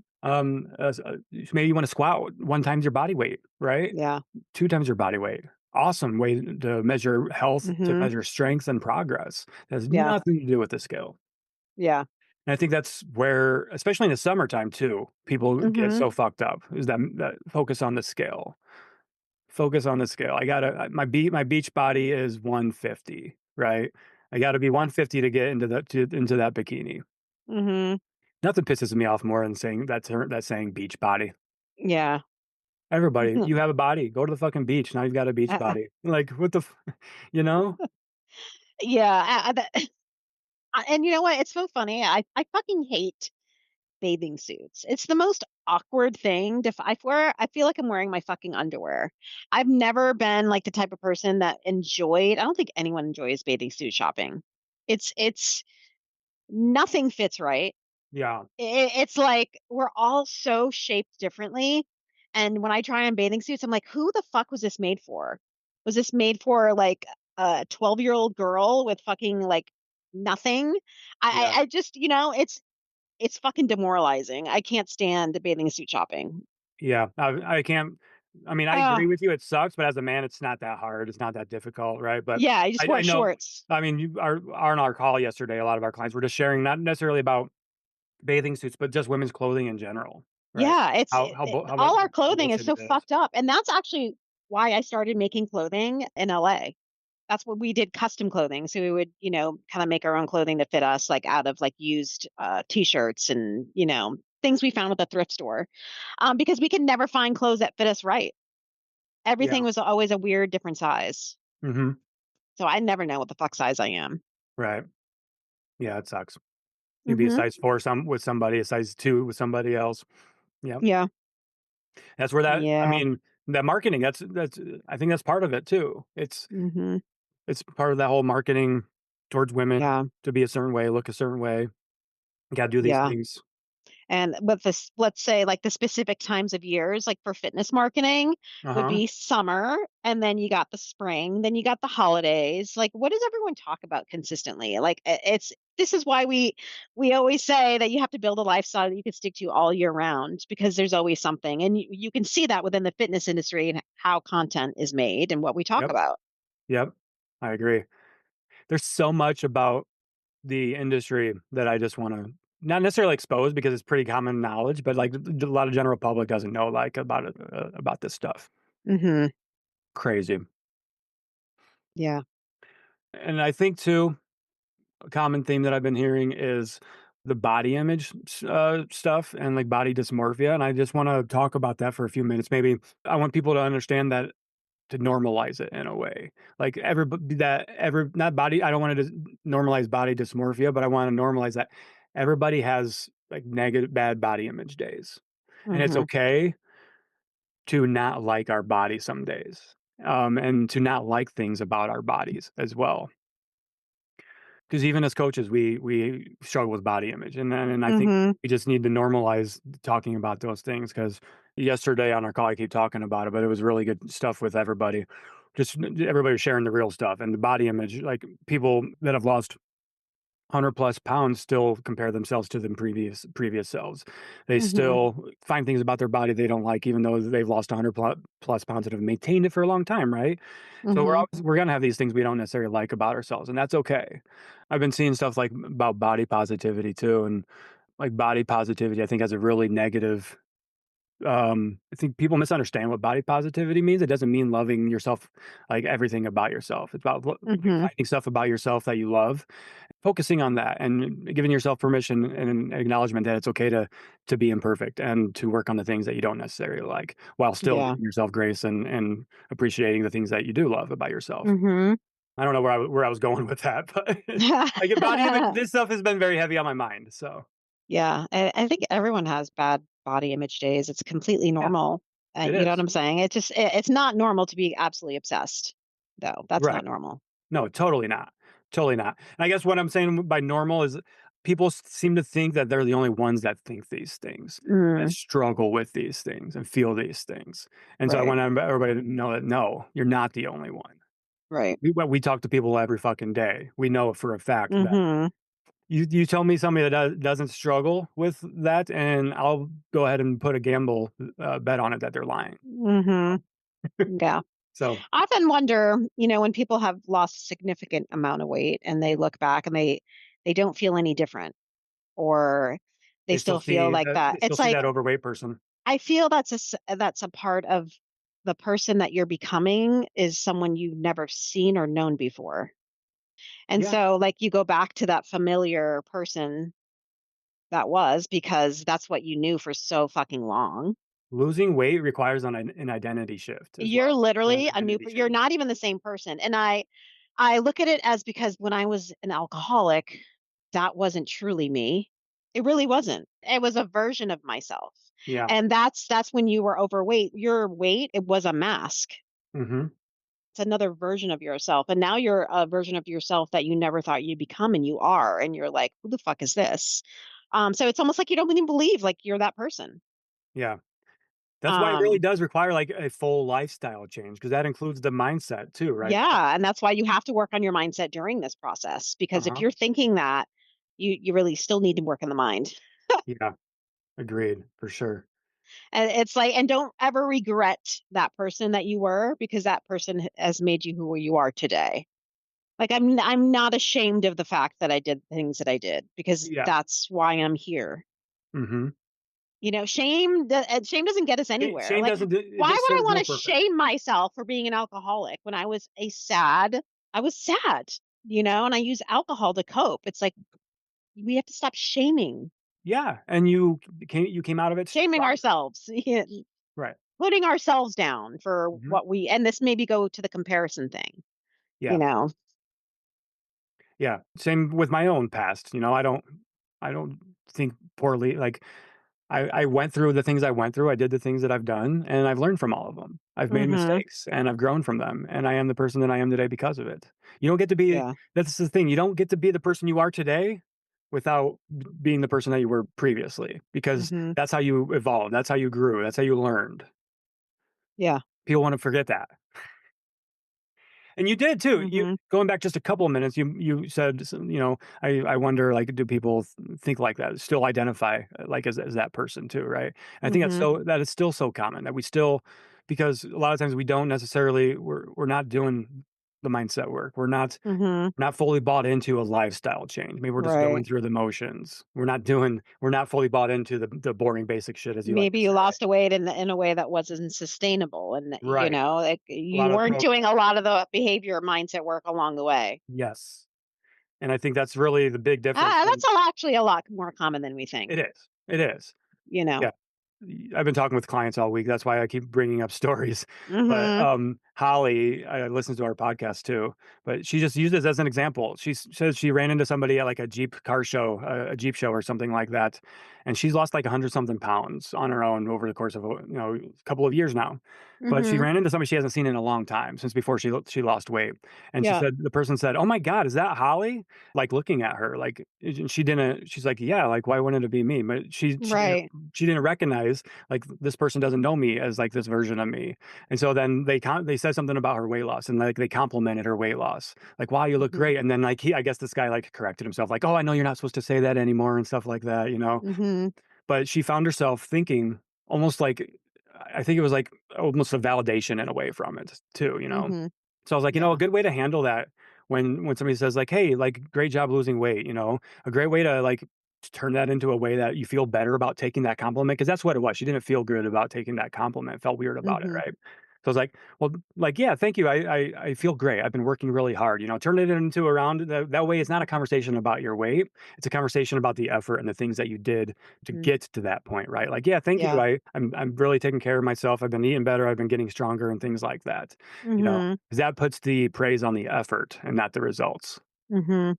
Speaker 1: Maybe you wanna squat 1 times your body weight, right?
Speaker 2: Yeah.
Speaker 1: 2 times your body weight. Awesome way to measure health, to
Speaker 2: Hmm.
Speaker 1: measure strength and progress. It has
Speaker 2: Yeah.
Speaker 1: nothing to do with the scale.
Speaker 2: Yeah.
Speaker 1: And I think that's where, especially in the summertime too, people get
Speaker 2: Hmm.
Speaker 1: so fucked up is that focus on the scale. Focus on the scale. I gotta my beach body is 150, right? I gotta be 150 to get into that bikini.
Speaker 2: Hmm.
Speaker 1: Nothing pisses me off more than saying that saying beach body.
Speaker 2: Yeah.
Speaker 1: Everybody, you have a body. Go to the fucking beach. Now you've got a beach body. Like what the, you know?
Speaker 2: Yeah. And you know what? It's so funny. I fucking hate bathing suits. It's the most awkward thing to I wear. I feel like I'm wearing my fucking underwear. I've never been like the type of person that enjoyed. I don't think anyone enjoys bathing suit shopping. It's nothing fits right.
Speaker 1: Yeah,
Speaker 2: It's like we're all so shaped differently. And when I try on bathing suits, I'm like, who the fuck was this made for? Was this made for like a 12-year-old girl with fucking like nothing?
Speaker 1: yeah.
Speaker 2: I just, it's fucking demoralizing. I can't stand bathing suit shopping.
Speaker 1: Yeah, I can't. I mean, I
Speaker 2: Uh,
Speaker 1: agree with you. It sucks, but as a man, it's not that hard. It's not that difficult, right? But
Speaker 2: yeah, I just
Speaker 1: I
Speaker 2: wore
Speaker 1: know.
Speaker 2: shorts.
Speaker 1: I mean, on our call yesterday, a lot of our clients were just sharing, not necessarily about bathing suits, but just women's clothing in general, right?
Speaker 2: Yeah, all our
Speaker 1: How
Speaker 2: clothing is
Speaker 1: bullshit it
Speaker 2: so
Speaker 1: is.
Speaker 2: fucked up. And that's actually why I started making clothing in LA. That's what we did, custom clothing. So we would, kind of make our own clothing to fit us, like out of like used t-shirts and, things we found at the thrift store. Because we could never find clothes that fit us right.
Speaker 1: Yeah.
Speaker 2: Everything was always a weird different size.
Speaker 1: Hmm.
Speaker 2: So I never know what the fuck size I am.
Speaker 1: Right. Yeah, it sucks. You'd be a
Speaker 2: Hmm.
Speaker 1: size 4 with somebody, a size 2 with somebody else. Yep.
Speaker 2: Yeah.
Speaker 1: That's where that. I
Speaker 2: Yeah.
Speaker 1: mean, that marketing. That's. I think that's part of it too.
Speaker 2: Hmm.
Speaker 1: It's part of that whole marketing towards women
Speaker 2: Yeah.
Speaker 1: to be a certain way, look a certain way. You gotta do these
Speaker 2: Yeah.
Speaker 1: things.
Speaker 2: And with this, let's say like the specific times of years, like for fitness marketing would
Speaker 1: Uh-huh.
Speaker 2: be summer, and then you got the spring, then you got the holidays. Like, what does everyone talk about consistently? Like, this is why we always say that you have to build a lifestyle that you can stick to all year round because there's always something, and you can see that within the fitness industry and how content is made and what we talk
Speaker 1: Yep.
Speaker 2: about.
Speaker 1: Yep. I agree. There's so much about the industry that I just wanna not necessarily expose because it's pretty common knowledge, but, like, a lot of general public doesn't know, like, about it, about this stuff.
Speaker 2: Hmm.
Speaker 1: Crazy.
Speaker 2: Yeah.
Speaker 1: And I think too, a common theme that I've been hearing is the body image stuff and, like, body dysmorphia, and I just wanna talk about that for a few minutes. Maybe I want people to understand that to normalize it in a way. Like everybody that ever not body I don't want to normalize body dysmorphia, but I want to normalize that everybody has like negative bad body image days. And it's
Speaker 2: Hmm.
Speaker 1: okay to not like our body some days. And to not like things about our bodies as well. Because even as coaches, we struggle with body image, and I think
Speaker 2: Hmm.
Speaker 1: we just need to normalize talking about those things. Because yesterday on our call, I keep talking about it, but it was really good stuff with everybody just everybody was sharing the real stuff and the body image. Like people that have lost 100 plus pounds still compare themselves to the previous selves. They
Speaker 2: Mhm.
Speaker 1: still find things about their body they don't like, even though they've lost 100 plus pounds and have maintained it for a long time, right? So
Speaker 2: Mhm.
Speaker 1: we're gonna have these things we don't necessarily like about ourselves, and that's okay. I've been seeing stuff like about body positivity too, and like body positivity, I think has a really negative. I think people misunderstand what body positivity means. It doesn't mean loving yourself, like everything about yourself. It's about
Speaker 2: Mhm.
Speaker 1: finding stuff about yourself that you love, focusing on that, and giving yourself permission and an acknowledgement that it's okay to be imperfect and to work on the things that you don't necessarily like, while still
Speaker 2: Yeah.
Speaker 1: giving yourself grace and appreciating the things that you do love about yourself.
Speaker 2: Mhm.
Speaker 1: I don't know where I was going with that, but like body image, this stuff has been very heavy on my mind. So
Speaker 2: Yeah, I think everyone has bad body image days. It's completely
Speaker 1: yeah,
Speaker 2: normal.
Speaker 1: it
Speaker 2: You know what
Speaker 1: is
Speaker 2: I'm saying? It's not normal to be absolutely obsessed, though. That's
Speaker 1: right.
Speaker 2: not normal.
Speaker 1: No, totally not. Totally not. And I guess what I'm saying by normal is people seem to think that they're the only ones that think these things, that
Speaker 2: Mm,
Speaker 1: struggle with these things and feel these things. And so I
Speaker 2: right.
Speaker 1: want everybody to know that no, you're not the only one.
Speaker 2: Right.
Speaker 1: We talk to people every fucking day. We know for a fact that
Speaker 2: Mhm.
Speaker 1: you tell me somebody that doesn't struggle with that, and I'll go ahead and put a gamble bet on it that they're lying.
Speaker 2: Mhm. Yeah.
Speaker 1: So
Speaker 2: I often wonder, when people have lost a significant amount of weight and they look back and they don't feel any different, or they still feel like that.
Speaker 1: they still
Speaker 2: It's
Speaker 1: see
Speaker 2: like
Speaker 1: that overweight person.
Speaker 2: I feel that's a part of the person that you're becoming is someone you've never seen or known before. And
Speaker 1: Yeah.
Speaker 2: so, like, you go back to that familiar person that was because that's what you knew for so fucking long.
Speaker 1: Losing weight requires an identity shift as
Speaker 2: You're
Speaker 1: well, an
Speaker 2: literally
Speaker 1: identity
Speaker 2: you're
Speaker 1: change.
Speaker 2: not even the same person. And I look at it as because when I was an alcoholic, that wasn't truly me. It really wasn't. It was a version of myself.
Speaker 1: Yeah.
Speaker 2: And that's when you were overweight. Your weight, it was a mask.
Speaker 1: Mhm.
Speaker 2: It's another version of yourself. And now you're a version of yourself that you never thought you'd become and you are. And you're like, who the fuck is this? So it's almost like you don't even believe like you're that person.
Speaker 1: Yeah. That's why it really
Speaker 2: Um,
Speaker 1: does require, like, a full lifestyle change because that includes the mindset too, right?
Speaker 2: yeah, and that's why you have to work on your mindset during this process because if
Speaker 1: Uh-huh.
Speaker 2: you're thinking that, you really still need to work on the mind.
Speaker 1: Yeah. Agreed, for sure.
Speaker 2: And it's like, and don't ever regret that person that you were because that person has made you who you are today. Like I'm not ashamed of the fact that I did things that I did because
Speaker 1: Yeah.
Speaker 2: that's why I'm here.
Speaker 1: Mhm.
Speaker 2: Shame doesn't get us anywhere.
Speaker 1: Shame
Speaker 2: Like,
Speaker 1: doesn't do it
Speaker 2: why
Speaker 1: just
Speaker 2: would I
Speaker 1: serves
Speaker 2: want
Speaker 1: no
Speaker 2: to
Speaker 1: purpose.
Speaker 2: shame myself for being an alcoholic when I was sad, and I use alcohol to cope. It's like we have to stop
Speaker 1: Yeah, and you came out of it
Speaker 2: shaming
Speaker 1: stronger.
Speaker 2: ourselves,
Speaker 1: Right.
Speaker 2: putting ourselves down for
Speaker 1: Mhm.
Speaker 2: what and this maybe go to the comparison thing, you
Speaker 1: Yeah.
Speaker 2: know.
Speaker 1: Yeah. Same with my own past, I don't think poorly, like, I went through the things I went through, I did the things that I've done, and I've learned from all of them. I've made
Speaker 2: Mhm.
Speaker 1: mistakes, and I've grown from them, and I am the person that I am today because of it. You don't get to be
Speaker 2: Yeah.
Speaker 1: That's the thing, you don't get to be the person you are today without being the person that you were previously, because
Speaker 2: Mhm.
Speaker 1: that's how you evolved, that's how you grew, that's how you learned.
Speaker 2: Yeah.
Speaker 1: People wanna forget that. And you did too. You
Speaker 2: Mhm.
Speaker 1: Going back just a couple of minutes, you said, I wonder, like, do people think like that, still identify like as that person too, right? I think
Speaker 2: Mhm.
Speaker 1: that is still so common that we still, because a lot of times we don't necessarily, we're not doing the mindset work.
Speaker 2: Mhm.
Speaker 1: Not fully bought into a lifestyle change. Maybe we're just going
Speaker 2: Right.
Speaker 1: through the motions. We're not fully bought into the boring basic shit, as you like to
Speaker 2: Maybe you
Speaker 1: say.
Speaker 2: lost a weight in a way that wasn't sustainable, and
Speaker 1: Right.
Speaker 2: like
Speaker 1: A
Speaker 2: you
Speaker 1: lot of
Speaker 2: weren't
Speaker 1: growth.
Speaker 2: doing a lot of the behavior mindset work along the way.
Speaker 1: Yes. And I think that's really the big difference.
Speaker 2: That's actually a lot more common than we think.
Speaker 1: It is. It is.
Speaker 2: You know.
Speaker 1: Yeah. I've been talking with clients all week. That's why I keep bringing up stories. But
Speaker 2: Mhm.
Speaker 1: Holly, I listens to our podcast too. But she just used this as an example. Says she ran into somebody at like a Jeep car show, a Jeep show or something like that, and she's lost like 100 something pounds on her own over the course of a couple of years now. But she
Speaker 2: Mhm.
Speaker 1: ran into somebody she hasn't seen in a long time, since before she lost weight. And
Speaker 2: Yeah.
Speaker 1: the person said, "Oh my God, is that Holly?" Like looking at her, like, and she didn't. She's like, "Yeah, like why wouldn't it be me?" But
Speaker 2: Right.
Speaker 1: she didn't recognize, like, this person doesn't know me as, like, this version of me. And so then they said something about her weight loss, and, like, they complimented her weight loss. Like, "Wow, you look
Speaker 2: Mhm.
Speaker 1: great." And then, like, I guess this guy, like, corrected himself, like, "Oh, I know you're not supposed to say that anymore," and stuff like that, you know?
Speaker 2: Mhm.
Speaker 1: But she found herself thinking almost like, I think it was like almost a validation in a way from it too, you know?
Speaker 2: Mhm.
Speaker 1: So I was like, a
Speaker 2: Yeah.
Speaker 1: good way to handle that when somebody says like, "Hey, like, great job losing weight," you know, a great way to like turn that into a way that you feel better about taking that compliment, because that's what it was. She didn't feel good about taking that compliment, felt weird about it,
Speaker 2: Mhm.
Speaker 1: right? So I was like, well, like, yeah, thank you. I feel great. I've been working really hard. You know, turn it into around that way. It's not a conversation about your weight. It's a conversation about the effort and the things that you did to
Speaker 2: Mhm.
Speaker 1: get to that point, right? Like, yeah, thank you.
Speaker 2: Yeah.
Speaker 1: I'm really taking care of myself. I've been eating better. I've been getting stronger and things like that. You know,
Speaker 2: Mhm.
Speaker 1: 'cause that puts the praise on the effort and not the results.
Speaker 2: Mhm.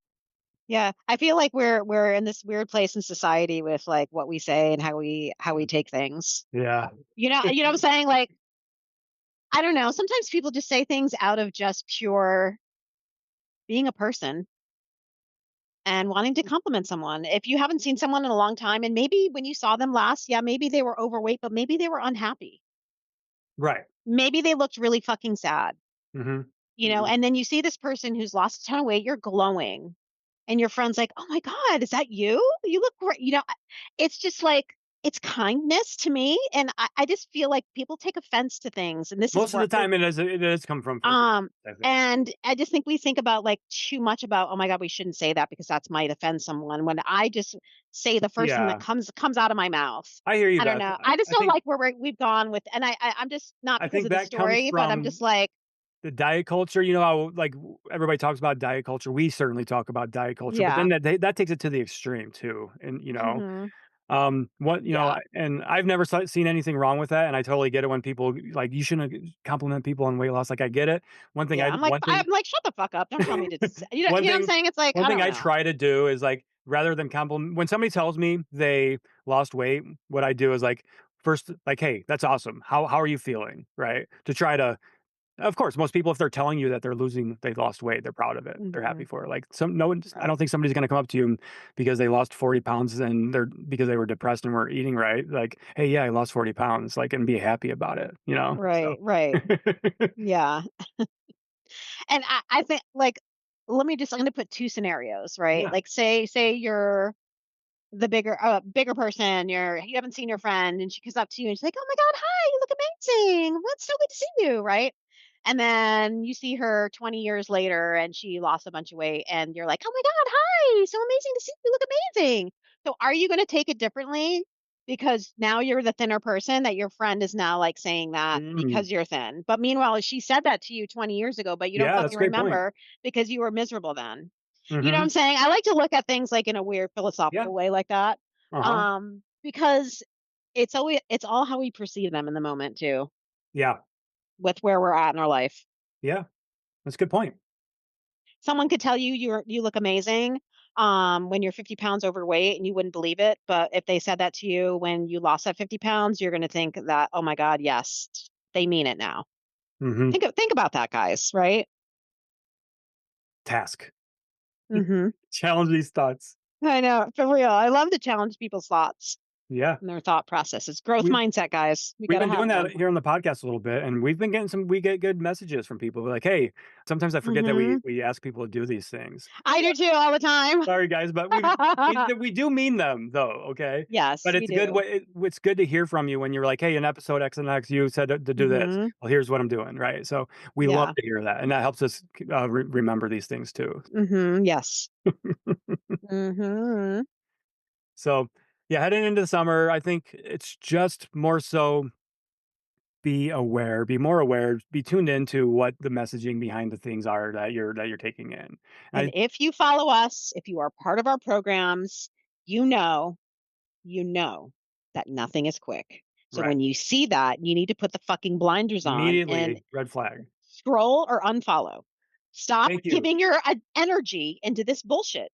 Speaker 2: Yeah, I feel like we're in this weird place in society with like what we say and how we take things.
Speaker 1: Yeah.
Speaker 2: You know what I'm saying? Like, I don't know. Sometimes people just say things out of just pure being a person and wanting to compliment someone. If you haven't seen someone in a long time, and maybe when you saw them last, yeah, maybe they were overweight, but maybe they were unhappy.
Speaker 1: Right.
Speaker 2: Maybe they looked really fucking sad,
Speaker 1: Hmm.
Speaker 2: and then you see this person who's lost a ton of weight, you're glowing. And your friend's like, "Oh my god, is that you? You look great." It's just like it's kindness to me, and I just feel like people take offense to things, and this is
Speaker 1: Most of the
Speaker 2: what
Speaker 1: time, it does come from I think.
Speaker 2: and I just think we think about like too much about, "Oh my god, we shouldn't say that because that might offend someone." When I just say the first thing that
Speaker 1: Yeah,
Speaker 2: comes out of my mouth.
Speaker 1: I hear you,
Speaker 2: I don't
Speaker 1: Beth.
Speaker 2: know. I just
Speaker 1: I
Speaker 2: don't
Speaker 1: think
Speaker 2: like where we've gone with, and I'm just not
Speaker 1: I
Speaker 2: because
Speaker 1: think
Speaker 2: of the
Speaker 1: that comes
Speaker 2: story, but I'm
Speaker 1: from
Speaker 2: just like,
Speaker 1: the diet culture. You know how like everybody talks about diet culture. We certainly talk about diet culture, but
Speaker 2: yeah,
Speaker 1: then that takes it to the extreme too. And
Speaker 2: mhm,
Speaker 1: what
Speaker 2: yeah.
Speaker 1: and I've never seen anything wrong with that, and I totally get it when people like you shouldn't compliment people on weight loss. Like I get it.
Speaker 2: Yeah, I'm like, "Shut the fuck up. Don't tell me to s"
Speaker 1: one
Speaker 2: you know what I'm
Speaker 1: thing
Speaker 2: saying? It's like,
Speaker 1: one
Speaker 2: I
Speaker 1: thing
Speaker 2: don't
Speaker 1: I
Speaker 2: know.
Speaker 1: try to do is like rather than compliment when somebody tells me they lost weight, what I do is like first like, hey, that's awesome. How are you feeling? Right? To try to of course, most people, if they're telling you that they lost weight, they're proud of it. They're happy
Speaker 2: Mhm.
Speaker 1: for it. Like no one, I
Speaker 2: Right.
Speaker 1: don't think somebody's going to come up to you because they lost 40 pounds and because they were depressed and weren't eating right. Like, hey, yeah, I lost 40 pounds. Like, and be happy about it, you know? So,
Speaker 2: Right, right. Yeah. And I think, like, I'm gonna put 2 scenarios, right?
Speaker 1: yeah.
Speaker 2: Like, say you're the bigger person, you haven't seen your friend, and she comes up to you and she's like, "Oh my god, hi, you look amazing. It's so good to see you," right? And then you see her 20 years later and she lost a bunch of weight and you're like, "Oh my god, hi, so amazing to see you. You look amazing." So are you going to take it differently because now you're the thinner person that your friend is now like saying that
Speaker 1: Mm.
Speaker 2: because you're thin. But meanwhile, she said that to you 20 years ago, but you don't
Speaker 1: Yeah, that's
Speaker 2: fucking
Speaker 1: a great point.
Speaker 2: remember because you were miserable then. You know what I'm
Speaker 1: Hmm.
Speaker 2: saying? I like to look at things like in a weird
Speaker 1: Yeah.
Speaker 2: philosophical way like that.
Speaker 1: Uh-huh.
Speaker 2: Because it's all how we perceive them in the moment too,
Speaker 1: Yeah.
Speaker 2: with where we're at in our life.
Speaker 1: Yeah. That's a good point.
Speaker 2: Someone could tell you you look amazing when you're 50 pounds overweight and you wouldn't believe it. But if they said that to you when you lost that 50 pounds, you're gonna think that, oh my God, yes, they mean it now.
Speaker 1: Hmm.
Speaker 2: Think about that, guys, right?
Speaker 1: Task.
Speaker 2: Hmm.
Speaker 1: Challenge these thoughts.
Speaker 2: I know, for real. I love to challenge people's thoughts
Speaker 1: Yeah.
Speaker 2: and their thought processes. Growth
Speaker 1: We
Speaker 2: mindset, guys. We
Speaker 1: We've
Speaker 2: gotta
Speaker 1: been doing
Speaker 2: have
Speaker 1: that
Speaker 2: them.
Speaker 1: here on the podcast a little bit, and we get good messages from people. We're like, "Hey," sometimes I forget that
Speaker 2: Hmm.
Speaker 1: we ask people to do these things.
Speaker 2: I do too all the time.
Speaker 1: Sorry, guys, but we do mean them though, okay?
Speaker 2: Yes,
Speaker 1: But
Speaker 2: we
Speaker 1: it's good
Speaker 2: do.
Speaker 1: it's good to hear from you when you're like, "Hey, in episode X and X, you said to do this.
Speaker 2: Hmm.
Speaker 1: Well, here's what I'm doing," right? So, we love
Speaker 2: Yeah.
Speaker 1: to hear that, and that helps us, remember these things too.
Speaker 2: Hmm. Yes. Hmm.
Speaker 1: So, yeah, heading into the summer, I think it's just more so be more aware, be tuned into what the messaging behind the things are that you're taking in.
Speaker 2: And
Speaker 1: I
Speaker 2: if you follow us, if you are part of our programs, you know, you know that nothing is quick. So
Speaker 1: right.
Speaker 2: when you see that, you need to put the fucking blinders on and
Speaker 1: Immediately, red flag.
Speaker 2: scroll or unfollow. Stop
Speaker 1: Thank you.
Speaker 2: giving your energy into this bullshit.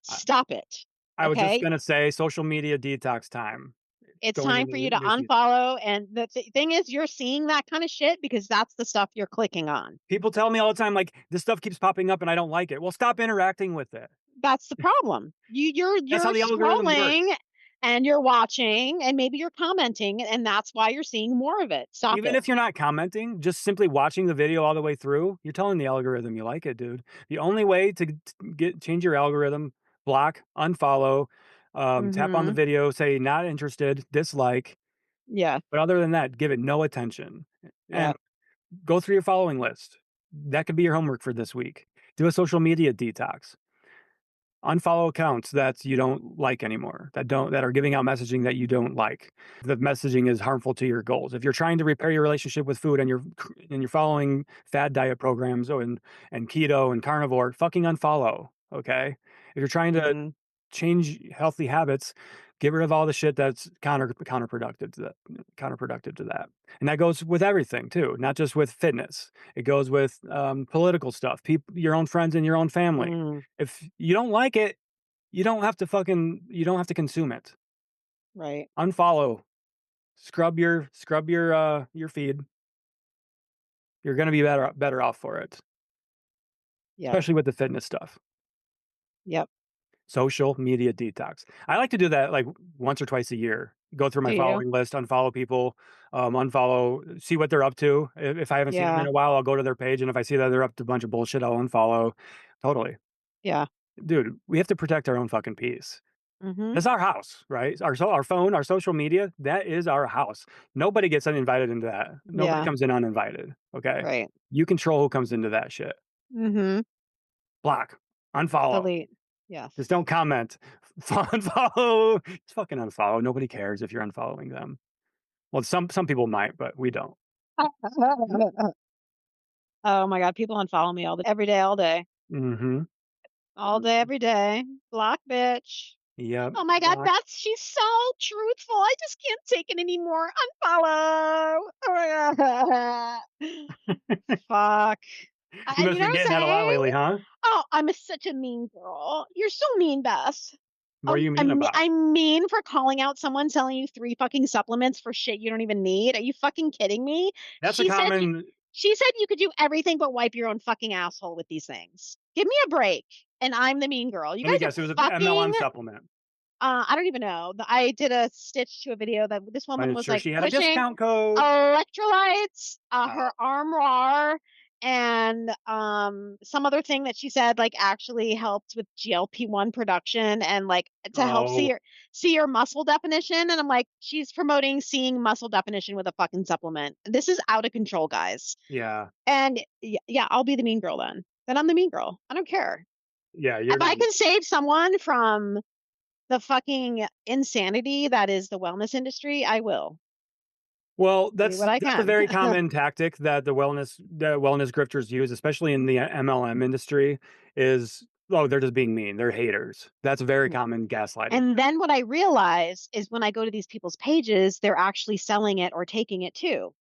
Speaker 1: I
Speaker 2: Stop it.
Speaker 1: I was just
Speaker 2: Okay?
Speaker 1: gonna say social media detox time
Speaker 2: It's
Speaker 1: going
Speaker 2: time
Speaker 1: into
Speaker 2: for you
Speaker 1: the
Speaker 2: to
Speaker 1: new season.
Speaker 2: unfollow. And the thing is, you're seeing that kind of shit because that's the stuff you're clicking on.
Speaker 1: People tell me all the time, like, "This stuff keeps popping up and I don't like it." Well, stop interacting with it.
Speaker 2: That's the problem.
Speaker 1: That's how
Speaker 2: You're
Speaker 1: the algorithm
Speaker 2: scrolling
Speaker 1: works.
Speaker 2: and you're watching and maybe you're commenting and that's why you're seeing more of it. Stop
Speaker 1: Even
Speaker 2: it.
Speaker 1: if you're not commenting, just simply watching the video all the way through, you're telling the algorithm you like it, dude. The only way to get change your algorithm, block, unfollow, tap on the
Speaker 2: Mhm.
Speaker 1: video, say not interested, dislike,
Speaker 2: Yeah.
Speaker 1: but other than that, give it no attention.
Speaker 2: Yeah.
Speaker 1: And go through your following list. That could be your homework for this week. Do a social media detox. Unfollow accounts that you don't like anymore, that are giving out messaging that you don't like. The messaging is harmful to your goals. If you're trying to repair your relationship with food and you're following fad diet programs and keto and carnivore, fucking unfollow. Okay. If you're trying to
Speaker 2: Mhm.
Speaker 1: change healthy habits, get rid of all the shit that's counterproductive to that. And that goes with everything too, not just with fitness. It goes with political stuff, people, your own friends and your own family.
Speaker 2: Mm.
Speaker 1: If you don't like it, you don't have to consume it.
Speaker 2: Right.
Speaker 1: Unfollow, scrub your feed. You're going to be better off for it,
Speaker 2: Yep.
Speaker 1: especially with the fitness stuff.
Speaker 2: Yep.
Speaker 1: Social media detox. I like to do that like once or twice a year. Go through
Speaker 2: Do
Speaker 1: my
Speaker 2: you?
Speaker 1: following list, unfollow people, unfollow, see what they're up to. If I haven't seen them in
Speaker 2: Yeah.
Speaker 1: a while, I'll go to their page, and if I see that they're up to a bunch of bullshit, I'll unfollow. Totally,
Speaker 2: Yeah.
Speaker 1: dude. We have to protect our own fucking peace.
Speaker 2: Mhm.
Speaker 1: That's our house, right? Our phone, our social media. That is our house. Nobody gets uninvited into that. Nobody
Speaker 2: Yeah.
Speaker 1: comes in uninvited. Okay,
Speaker 2: Right.
Speaker 1: you control who comes into that shit.
Speaker 2: Mhm.
Speaker 1: Block, unfollow.
Speaker 2: Delete. Yes.
Speaker 1: Just don't comment. Unfollow. Just fucking unfollow. Nobody cares if you're unfollowing them. Well, some people might, but we don't.
Speaker 2: Oh my god, people unfollow me every day, all day.
Speaker 1: Mhm.
Speaker 2: All day, every day. Block, bitch.
Speaker 1: Yep.
Speaker 2: Oh my god,
Speaker 1: Block.
Speaker 2: that's she's so truthful. I just can't take it anymore. Unfollow. Oh my god. Fuck.
Speaker 1: You
Speaker 2: You
Speaker 1: must
Speaker 2: know
Speaker 1: be
Speaker 2: what I'm
Speaker 1: getting that a lot
Speaker 2: saying?
Speaker 1: lately, huh?
Speaker 2: Oh, such a mean girl. You're so mean, Beth.
Speaker 1: What are you mean about?
Speaker 2: I'm mean for calling out someone selling you 3 fucking supplements for shit you don't even need. Are you fucking kidding me?
Speaker 1: That's a common.
Speaker 2: She said you could do everything but wipe your own fucking asshole with these things. Give me a break. And I'm the mean girl. You
Speaker 1: Let me
Speaker 2: guys are
Speaker 1: guess. It was an
Speaker 2: fucking
Speaker 1: MLM supplement.
Speaker 2: I don't even know. I did a stitch to a video that this woman
Speaker 1: I'm
Speaker 2: was
Speaker 1: sure
Speaker 2: like
Speaker 1: she had a
Speaker 2: pushing
Speaker 1: discount code.
Speaker 2: electrolytes,
Speaker 1: Oh,
Speaker 2: her Armrar, and some other thing that she said like actually helped with GLP-1 production and like to help
Speaker 1: oh,
Speaker 2: see your muscle definition. And I'm like, she's promoting seeing muscle definition with a fucking supplement. This is out of control, guys.
Speaker 1: yeah,
Speaker 2: And yeah, I'll be the mean girl then. Then I'm the mean girl. I don't care.
Speaker 1: yeah. You're
Speaker 2: If I
Speaker 1: not.
Speaker 2: can save someone from the fucking insanity that is the wellness industry, I will
Speaker 1: Well,
Speaker 2: do what I
Speaker 1: that's a
Speaker 2: can.
Speaker 1: very common tactic that the wellness grifters use, especially in the MLM industry. Is they're just being mean. They're haters. That's a very common gaslighting.
Speaker 2: And then what I realize is when I go to these people's pages, they're actually selling it or taking it too.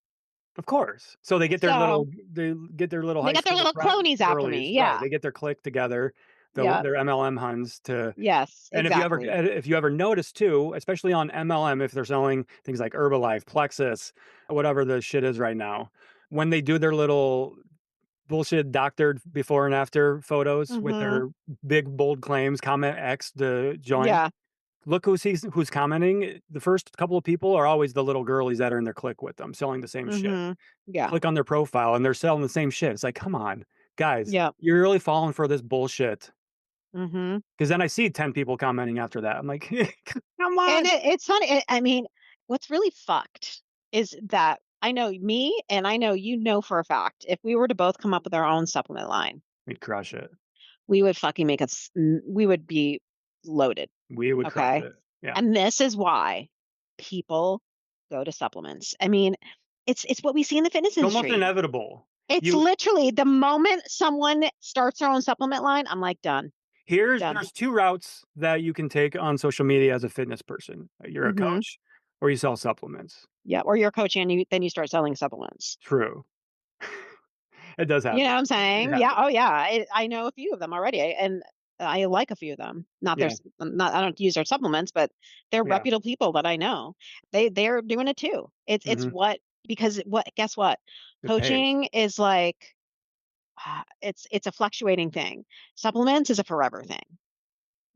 Speaker 1: Of course. So
Speaker 2: So
Speaker 1: they get their little
Speaker 2: they
Speaker 1: high
Speaker 2: got their
Speaker 1: school
Speaker 2: little cronies after me.
Speaker 1: girlies, right?
Speaker 2: Yeah.
Speaker 1: They get their clique together,
Speaker 2: Yeah.
Speaker 1: their MLM huns to.
Speaker 2: Yes,
Speaker 1: And
Speaker 2: exactly.
Speaker 1: if you ever notice too, especially on MLM, if they're selling things like Herbalife, Plexus, whatever the shit is right now, when they do their little bullshit doctored before and after photos with
Speaker 2: Mhm.
Speaker 1: their big bold claims, comment X to join.
Speaker 2: Yeah.
Speaker 1: Look who's commenting. The first couple of people are always the little girlies that are in their clique with them, selling the same shit.
Speaker 2: Mhm. Yeah.
Speaker 1: Click on their profile and they're selling the same shit. It's like, come on, guys,
Speaker 2: Yep.
Speaker 1: you're really falling for this bullshit.
Speaker 2: Mhm.
Speaker 1: Because then I see 10 people commenting after that. I'm like, come
Speaker 2: And
Speaker 1: on.
Speaker 2: it's funny. I mean, what's really fucked is that I know me and I know you know for a fact if we were to both come up with our own supplement line,
Speaker 1: We'd crush it.
Speaker 2: we would fucking we would be loaded.
Speaker 1: We would crush
Speaker 2: Okay.
Speaker 1: it. Yeah.
Speaker 2: And this is why people go to supplements. I mean, it's what we see in the fitness
Speaker 1: It's almost
Speaker 2: industry.
Speaker 1: inevitable.
Speaker 2: It's
Speaker 1: You
Speaker 2: literally the moment someone starts their own supplement line, I'm like, done, done.
Speaker 1: there's two routes that you can take on social media as a fitness person. You're a
Speaker 2: Hmm.
Speaker 1: coach or you sell supplements.
Speaker 2: Yeah. Or you're coaching and then you start selling supplements.
Speaker 1: True. It does
Speaker 2: You know
Speaker 1: happen.
Speaker 2: what I'm
Speaker 1: It
Speaker 2: saying? Yeah.
Speaker 1: happens.
Speaker 2: Oh, yeah. I know a few of them already, and I like a few of them. Not
Speaker 1: Yeah.
Speaker 2: there's not I don't use their supplements, but they're
Speaker 1: Yeah.
Speaker 2: reputable people that I know. They're doing it too. It's
Speaker 1: Mhm.
Speaker 2: what because what guess what?
Speaker 1: It pays.
Speaker 2: Coaching is like it's a fluctuating thing. Supplements is a forever thing.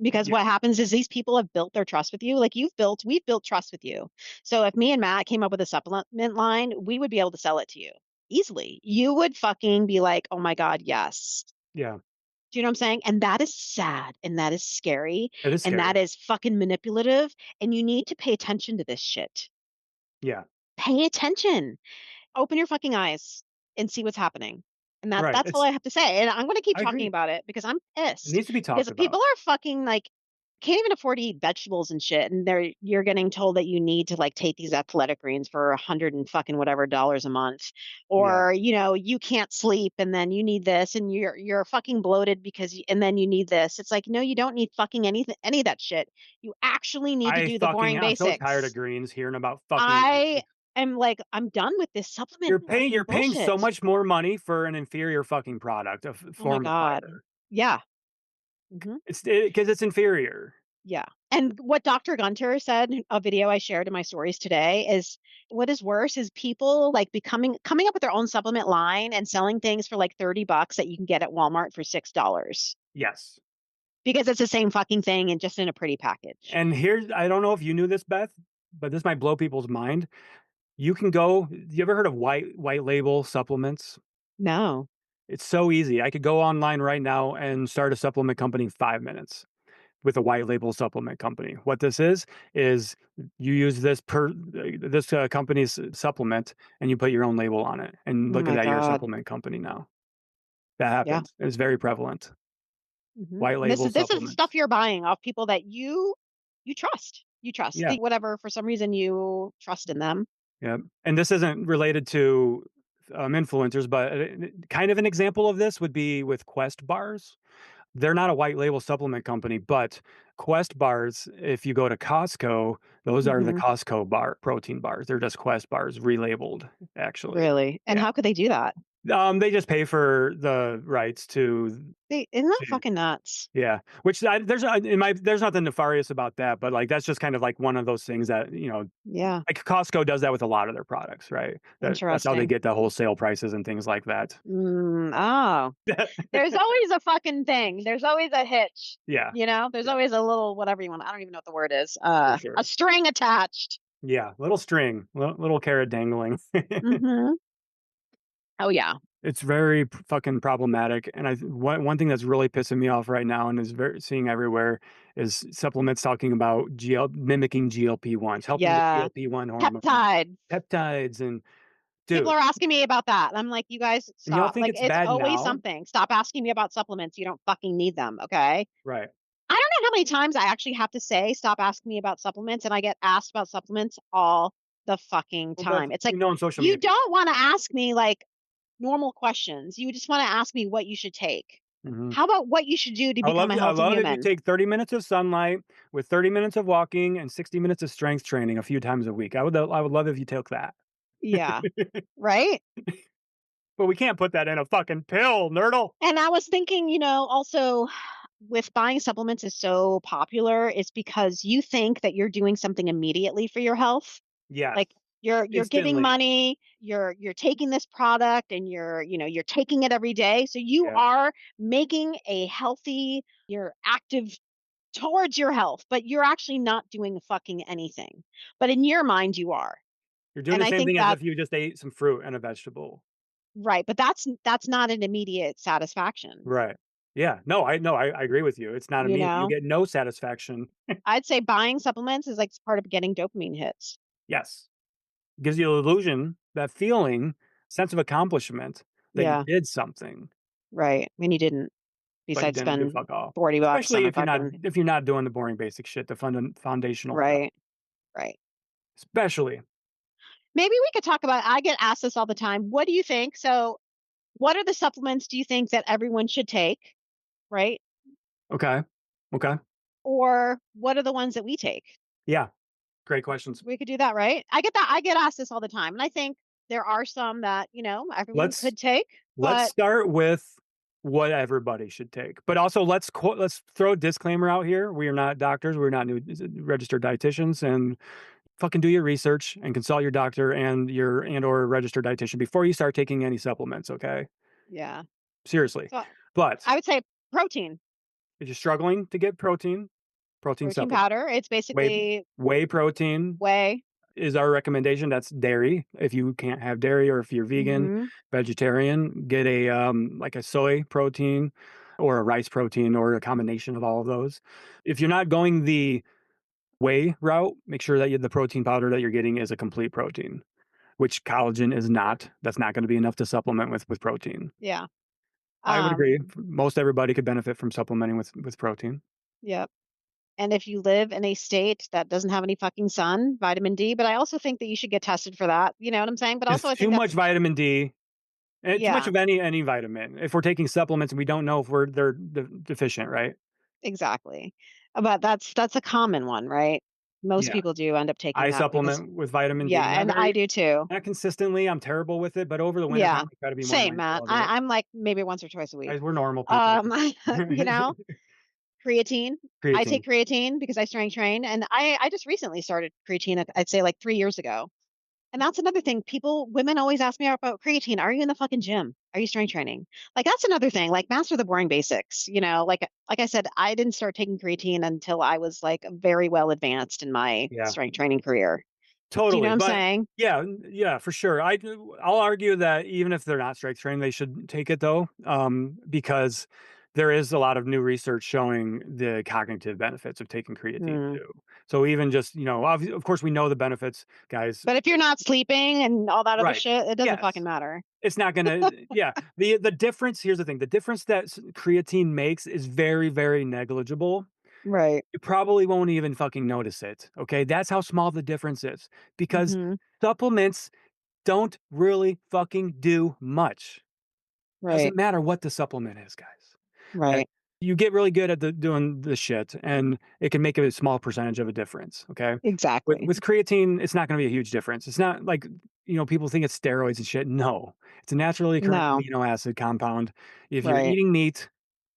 Speaker 2: Because
Speaker 1: Yeah.
Speaker 2: what happens is these people have built their trust with you. Like we've built trust with you. So if me and Matt came up with a supplement line, we would be able to sell it to you easily. You would fucking be like, oh my God, yes.
Speaker 1: Yeah.
Speaker 2: Do you know what I'm saying? And that is sad and that is scary
Speaker 1: It is
Speaker 2: and
Speaker 1: scary.
Speaker 2: that is fucking manipulative. And you need to pay attention to this shit.
Speaker 1: Yeah.
Speaker 2: Pay attention. Open your fucking eyes and see what's happening. And
Speaker 1: Right.
Speaker 2: that's all I have to say. And I'm going to keep
Speaker 1: I
Speaker 2: talking
Speaker 1: agree.
Speaker 2: about it because I'm
Speaker 1: It
Speaker 2: pissed
Speaker 1: needs to be
Speaker 2: because
Speaker 1: talked
Speaker 2: people
Speaker 1: about.
Speaker 2: are fucking like can't even afford to eat vegetables and shit and you're getting told that you need to like take these athletic greens for 100 and fucking whatever dollars a month
Speaker 1: Yeah.
Speaker 2: or you can't sleep and then you need this and you're fucking bloated because and then you need this. It's like no, you don't need fucking any of that shit. You actually need to do the boring
Speaker 1: I'm so tired of
Speaker 2: basics.
Speaker 1: greens hearing about fucking
Speaker 2: I
Speaker 1: greens.
Speaker 2: am like I'm done with this supplement
Speaker 1: You're
Speaker 2: fucking
Speaker 1: paying so
Speaker 2: bullshit.
Speaker 1: much more money for an inferior fucking product, a
Speaker 2: Oh my
Speaker 1: form of
Speaker 2: God.
Speaker 1: fiber.
Speaker 2: Yeah. Mhm.
Speaker 1: It's because it's inferior.
Speaker 2: Yeah. And what Dr. Gunter said, a video I shared in my stories today, is what is worse is people like coming up with their own supplement line and selling things for like $30 that you can get at Walmart for $6
Speaker 1: Yes.
Speaker 2: because it's the same fucking thing and just in a pretty package.
Speaker 1: And here's I don't know if you knew this, Beth, but this might blow people's mind. You can go. You ever heard of white label supplements?
Speaker 2: No.
Speaker 1: It's so easy. I could go online right now and start a supplement company in 5 minutes with a white label supplement company. What this is you use this company's supplement and you put your own label on it, and
Speaker 2: Oh
Speaker 1: look at
Speaker 2: my
Speaker 1: that, you're a
Speaker 2: God.
Speaker 1: supplement company now. That
Speaker 2: Yeah.
Speaker 1: happens. It's very prevalent. White
Speaker 2: And
Speaker 1: label
Speaker 2: this is the stuff
Speaker 1: supplements.
Speaker 2: you're buying off people that you trust. You trust.
Speaker 1: Yeah.
Speaker 2: Whatever for some reason you trust in them.
Speaker 1: Yeah. And this isn't related to influencers, but kind of an example of this would be with Quest bars. They're not a white label supplement company, but Quest bars, if you go to Costco, those are the
Speaker 2: Mhm.
Speaker 1: Costco protein bars. They're just Quest bars relabeled, actually.
Speaker 2: Really? And
Speaker 1: Yeah.
Speaker 2: how could they do that?
Speaker 1: They just pay for the rights
Speaker 2: Isn't that
Speaker 1: to
Speaker 2: fucking nuts?
Speaker 1: yeah, which there's nothing nefarious about that, but like that's just kind of like one of those things that
Speaker 2: Yeah.
Speaker 1: like Costco does that with a lot of their products, right? That's how they
Speaker 2: Interesting.
Speaker 1: get the wholesale prices and things like that.
Speaker 2: Oh, there's always a fucking thing. There's always a hitch.
Speaker 1: Yeah,
Speaker 2: There's
Speaker 1: yeah,
Speaker 2: always a little whatever you want. I don't even know what the word is.
Speaker 1: for
Speaker 2: A
Speaker 1: sure.
Speaker 2: string attached.
Speaker 1: Yeah, little string, little carrot dangling.
Speaker 2: Mm-hmm. Oh yeah.
Speaker 1: It's very fucking problematic, and one thing that's really pissing me off right now and is very seeing everywhere is supplements talking about mimicking GLP-1s, helping with
Speaker 2: Yeah.
Speaker 1: GLP-1 hormones,
Speaker 2: Peptide.
Speaker 1: peptides, and
Speaker 2: People
Speaker 1: dude,
Speaker 2: are asking me about that. I'm like, you guys
Speaker 1: and y'all
Speaker 2: stop.
Speaker 1: think
Speaker 2: Like
Speaker 1: it's
Speaker 2: it's
Speaker 1: bad
Speaker 2: always
Speaker 1: now,
Speaker 2: something. Stop asking me about supplements. You don't fucking need them. Okay.
Speaker 1: right?
Speaker 2: I don't know how many times I actually have to say, stop asking me about supplements. And I get asked about supplements all the fucking
Speaker 1: Well, Beth,
Speaker 2: time. It's like,
Speaker 1: on social
Speaker 2: you
Speaker 1: media.
Speaker 2: don't want to ask me like normal questions. You just want to ask me what you should take.
Speaker 1: Mhm.
Speaker 2: How about what you should do to become a
Speaker 1: I
Speaker 2: healthy
Speaker 1: love if you
Speaker 2: human?
Speaker 1: take 30 minutes of sunlight with 30 minutes of walking and 60 minutes of strength training a few times a week. I would love if you took that.
Speaker 2: Yeah. Right.
Speaker 1: But we can't put that in a fucking pill, nerdle.
Speaker 2: And I was thinking, also with buying supplements is so popular, it's because you think that you're doing something immediately for your health.
Speaker 1: Yes,
Speaker 2: Like you're giving
Speaker 1: instantly.
Speaker 2: money, you're taking this product and you're taking it every day. So you
Speaker 1: Yeah.
Speaker 2: are making a healthy, you're active towards your health, but you're actually not doing fucking anything. But in your mind you are.
Speaker 1: You're doing
Speaker 2: And
Speaker 1: the
Speaker 2: I
Speaker 1: same
Speaker 2: think
Speaker 1: thing as
Speaker 2: that
Speaker 1: if you just ate some fruit and a vegetable.
Speaker 2: right, but that's not an immediate satisfaction.
Speaker 1: Right. Yeah. No, I agree with you. It's not
Speaker 2: You
Speaker 1: immediate. You
Speaker 2: know?
Speaker 1: get no satisfaction.
Speaker 2: I'd say buying supplements is like part of getting dopamine hits.
Speaker 1: Yes. Gives you the illusion, that feeling, sense of accomplishment that you
Speaker 2: Yeah,
Speaker 1: did something,
Speaker 2: right. And you didn't
Speaker 1: but you
Speaker 2: besides
Speaker 1: didn't do
Speaker 2: spend
Speaker 1: fuck all.
Speaker 2: $40
Speaker 1: Especially
Speaker 2: on a fucking
Speaker 1: if you're not doing the boring basic shit, the foundational stuff.
Speaker 2: right, right.
Speaker 1: Especially.
Speaker 2: Maybe we could talk about I get asked this all the time. What do you think? So, what are the supplements do you think that everyone should take, right?
Speaker 1: Okay. Okay.
Speaker 2: Or what are the ones that we take?
Speaker 1: Yeah. Great questions.
Speaker 2: We could do that, right? I get that. I get asked this all the time. And I think there are some that, everyone
Speaker 1: Let's
Speaker 2: could take,
Speaker 1: let's
Speaker 2: but
Speaker 1: start with what everybody should take. But also let's throw a disclaimer out here. We are not doctors, we're not new registered dietitians, and fucking do your research and consult your doctor and or registered dietitian before you start taking any supplements, okay?
Speaker 2: yeah.
Speaker 1: Seriously.
Speaker 2: So
Speaker 1: But
Speaker 2: I would say protein.
Speaker 1: if you're struggling to get protein
Speaker 2: Protein
Speaker 1: supplement,
Speaker 2: powder. It's
Speaker 1: whey
Speaker 2: basically
Speaker 1: whey protein
Speaker 2: whey.
Speaker 1: is our recommendation. That's dairy. If you can't have dairy or if you're vegan,
Speaker 2: Mhm.
Speaker 1: vegetarian, get a like a soy protein or a rice protein or a combination of all of those. If you're not going the whey route, make sure that the protein powder that you're getting is a complete protein, which collagen is not. That's not going to be enough to supplement with protein.
Speaker 2: Yeah.
Speaker 1: I would agree.
Speaker 2: Um,
Speaker 1: Most everybody could benefit from supplementing with protein.
Speaker 2: yep. And if you live in a state that doesn't have any fucking sun, vitamin D, but I also think that you should get tested for that. You know what I'm saying? But also
Speaker 1: It's
Speaker 2: I
Speaker 1: too
Speaker 2: think
Speaker 1: much
Speaker 2: that's
Speaker 1: vitamin D. And too much
Speaker 2: yeah,
Speaker 1: of any vitamin. If we're taking supplements and we don't know if they're deficient, right?
Speaker 2: exactly. But that's a common one, right? Most
Speaker 1: Yeah.
Speaker 2: people do end up taking
Speaker 1: I
Speaker 2: that because
Speaker 1: supplement with vitamin D.
Speaker 2: yeah, and I do too.
Speaker 1: Not consistently. I'm terrible with it, but over the winter
Speaker 2: Yeah.
Speaker 1: time, I try to be more
Speaker 2: Same,
Speaker 1: mindful
Speaker 2: Matt.
Speaker 1: of it.
Speaker 2: I'm like maybe once or twice a week.
Speaker 1: Guys, we're normal people.
Speaker 2: Um, you know, creatine. I
Speaker 1: Creatine.
Speaker 2: take creatine because I strength train, and I just recently started creatine. I'd say like 3 years ago. And that's another thing. Women always ask me about creatine. Are you in the fucking gym? Are you strength training? Like that's another thing. Like master the boring basics. Like I said, I didn't start taking creatine until I was like very well advanced in my
Speaker 1: Yeah.
Speaker 2: strength training career. Do you know
Speaker 1: Totally,
Speaker 2: what I'm
Speaker 1: but
Speaker 2: saying?
Speaker 1: yeah, yeah, for sure. I'll argue that even if they're not strength trained, they should take it though, because there is a lot of new research showing the cognitive benefits of taking creatine
Speaker 2: Hmm.
Speaker 1: too. So even just of course, we know the benefits, guys.
Speaker 2: But if you're not sleeping and all that other
Speaker 1: Right?
Speaker 2: shit, it doesn't fucking
Speaker 1: Yes,
Speaker 2: matter.
Speaker 1: it's not gonna. Yeah, the difference. Here's the thing: the difference that creatine makes is very very negligible.
Speaker 2: Right.
Speaker 1: You probably won't even fucking notice it. Okay, that's how small the difference is because
Speaker 2: Hmm.
Speaker 1: supplements don't really fucking do much.
Speaker 2: Right.
Speaker 1: Doesn't matter what the supplement is, guys. Okay?
Speaker 2: Right.
Speaker 1: You get really good at doing the shit, and it can make a small percentage of a difference. Okay.
Speaker 2: Exactly.
Speaker 1: With creatine, it's not going to be a huge difference. It's not like people think it's steroids and shit. No, it's a naturally occurring
Speaker 2: No.
Speaker 1: amino acid compound. If you're
Speaker 2: Right.
Speaker 1: eating meat,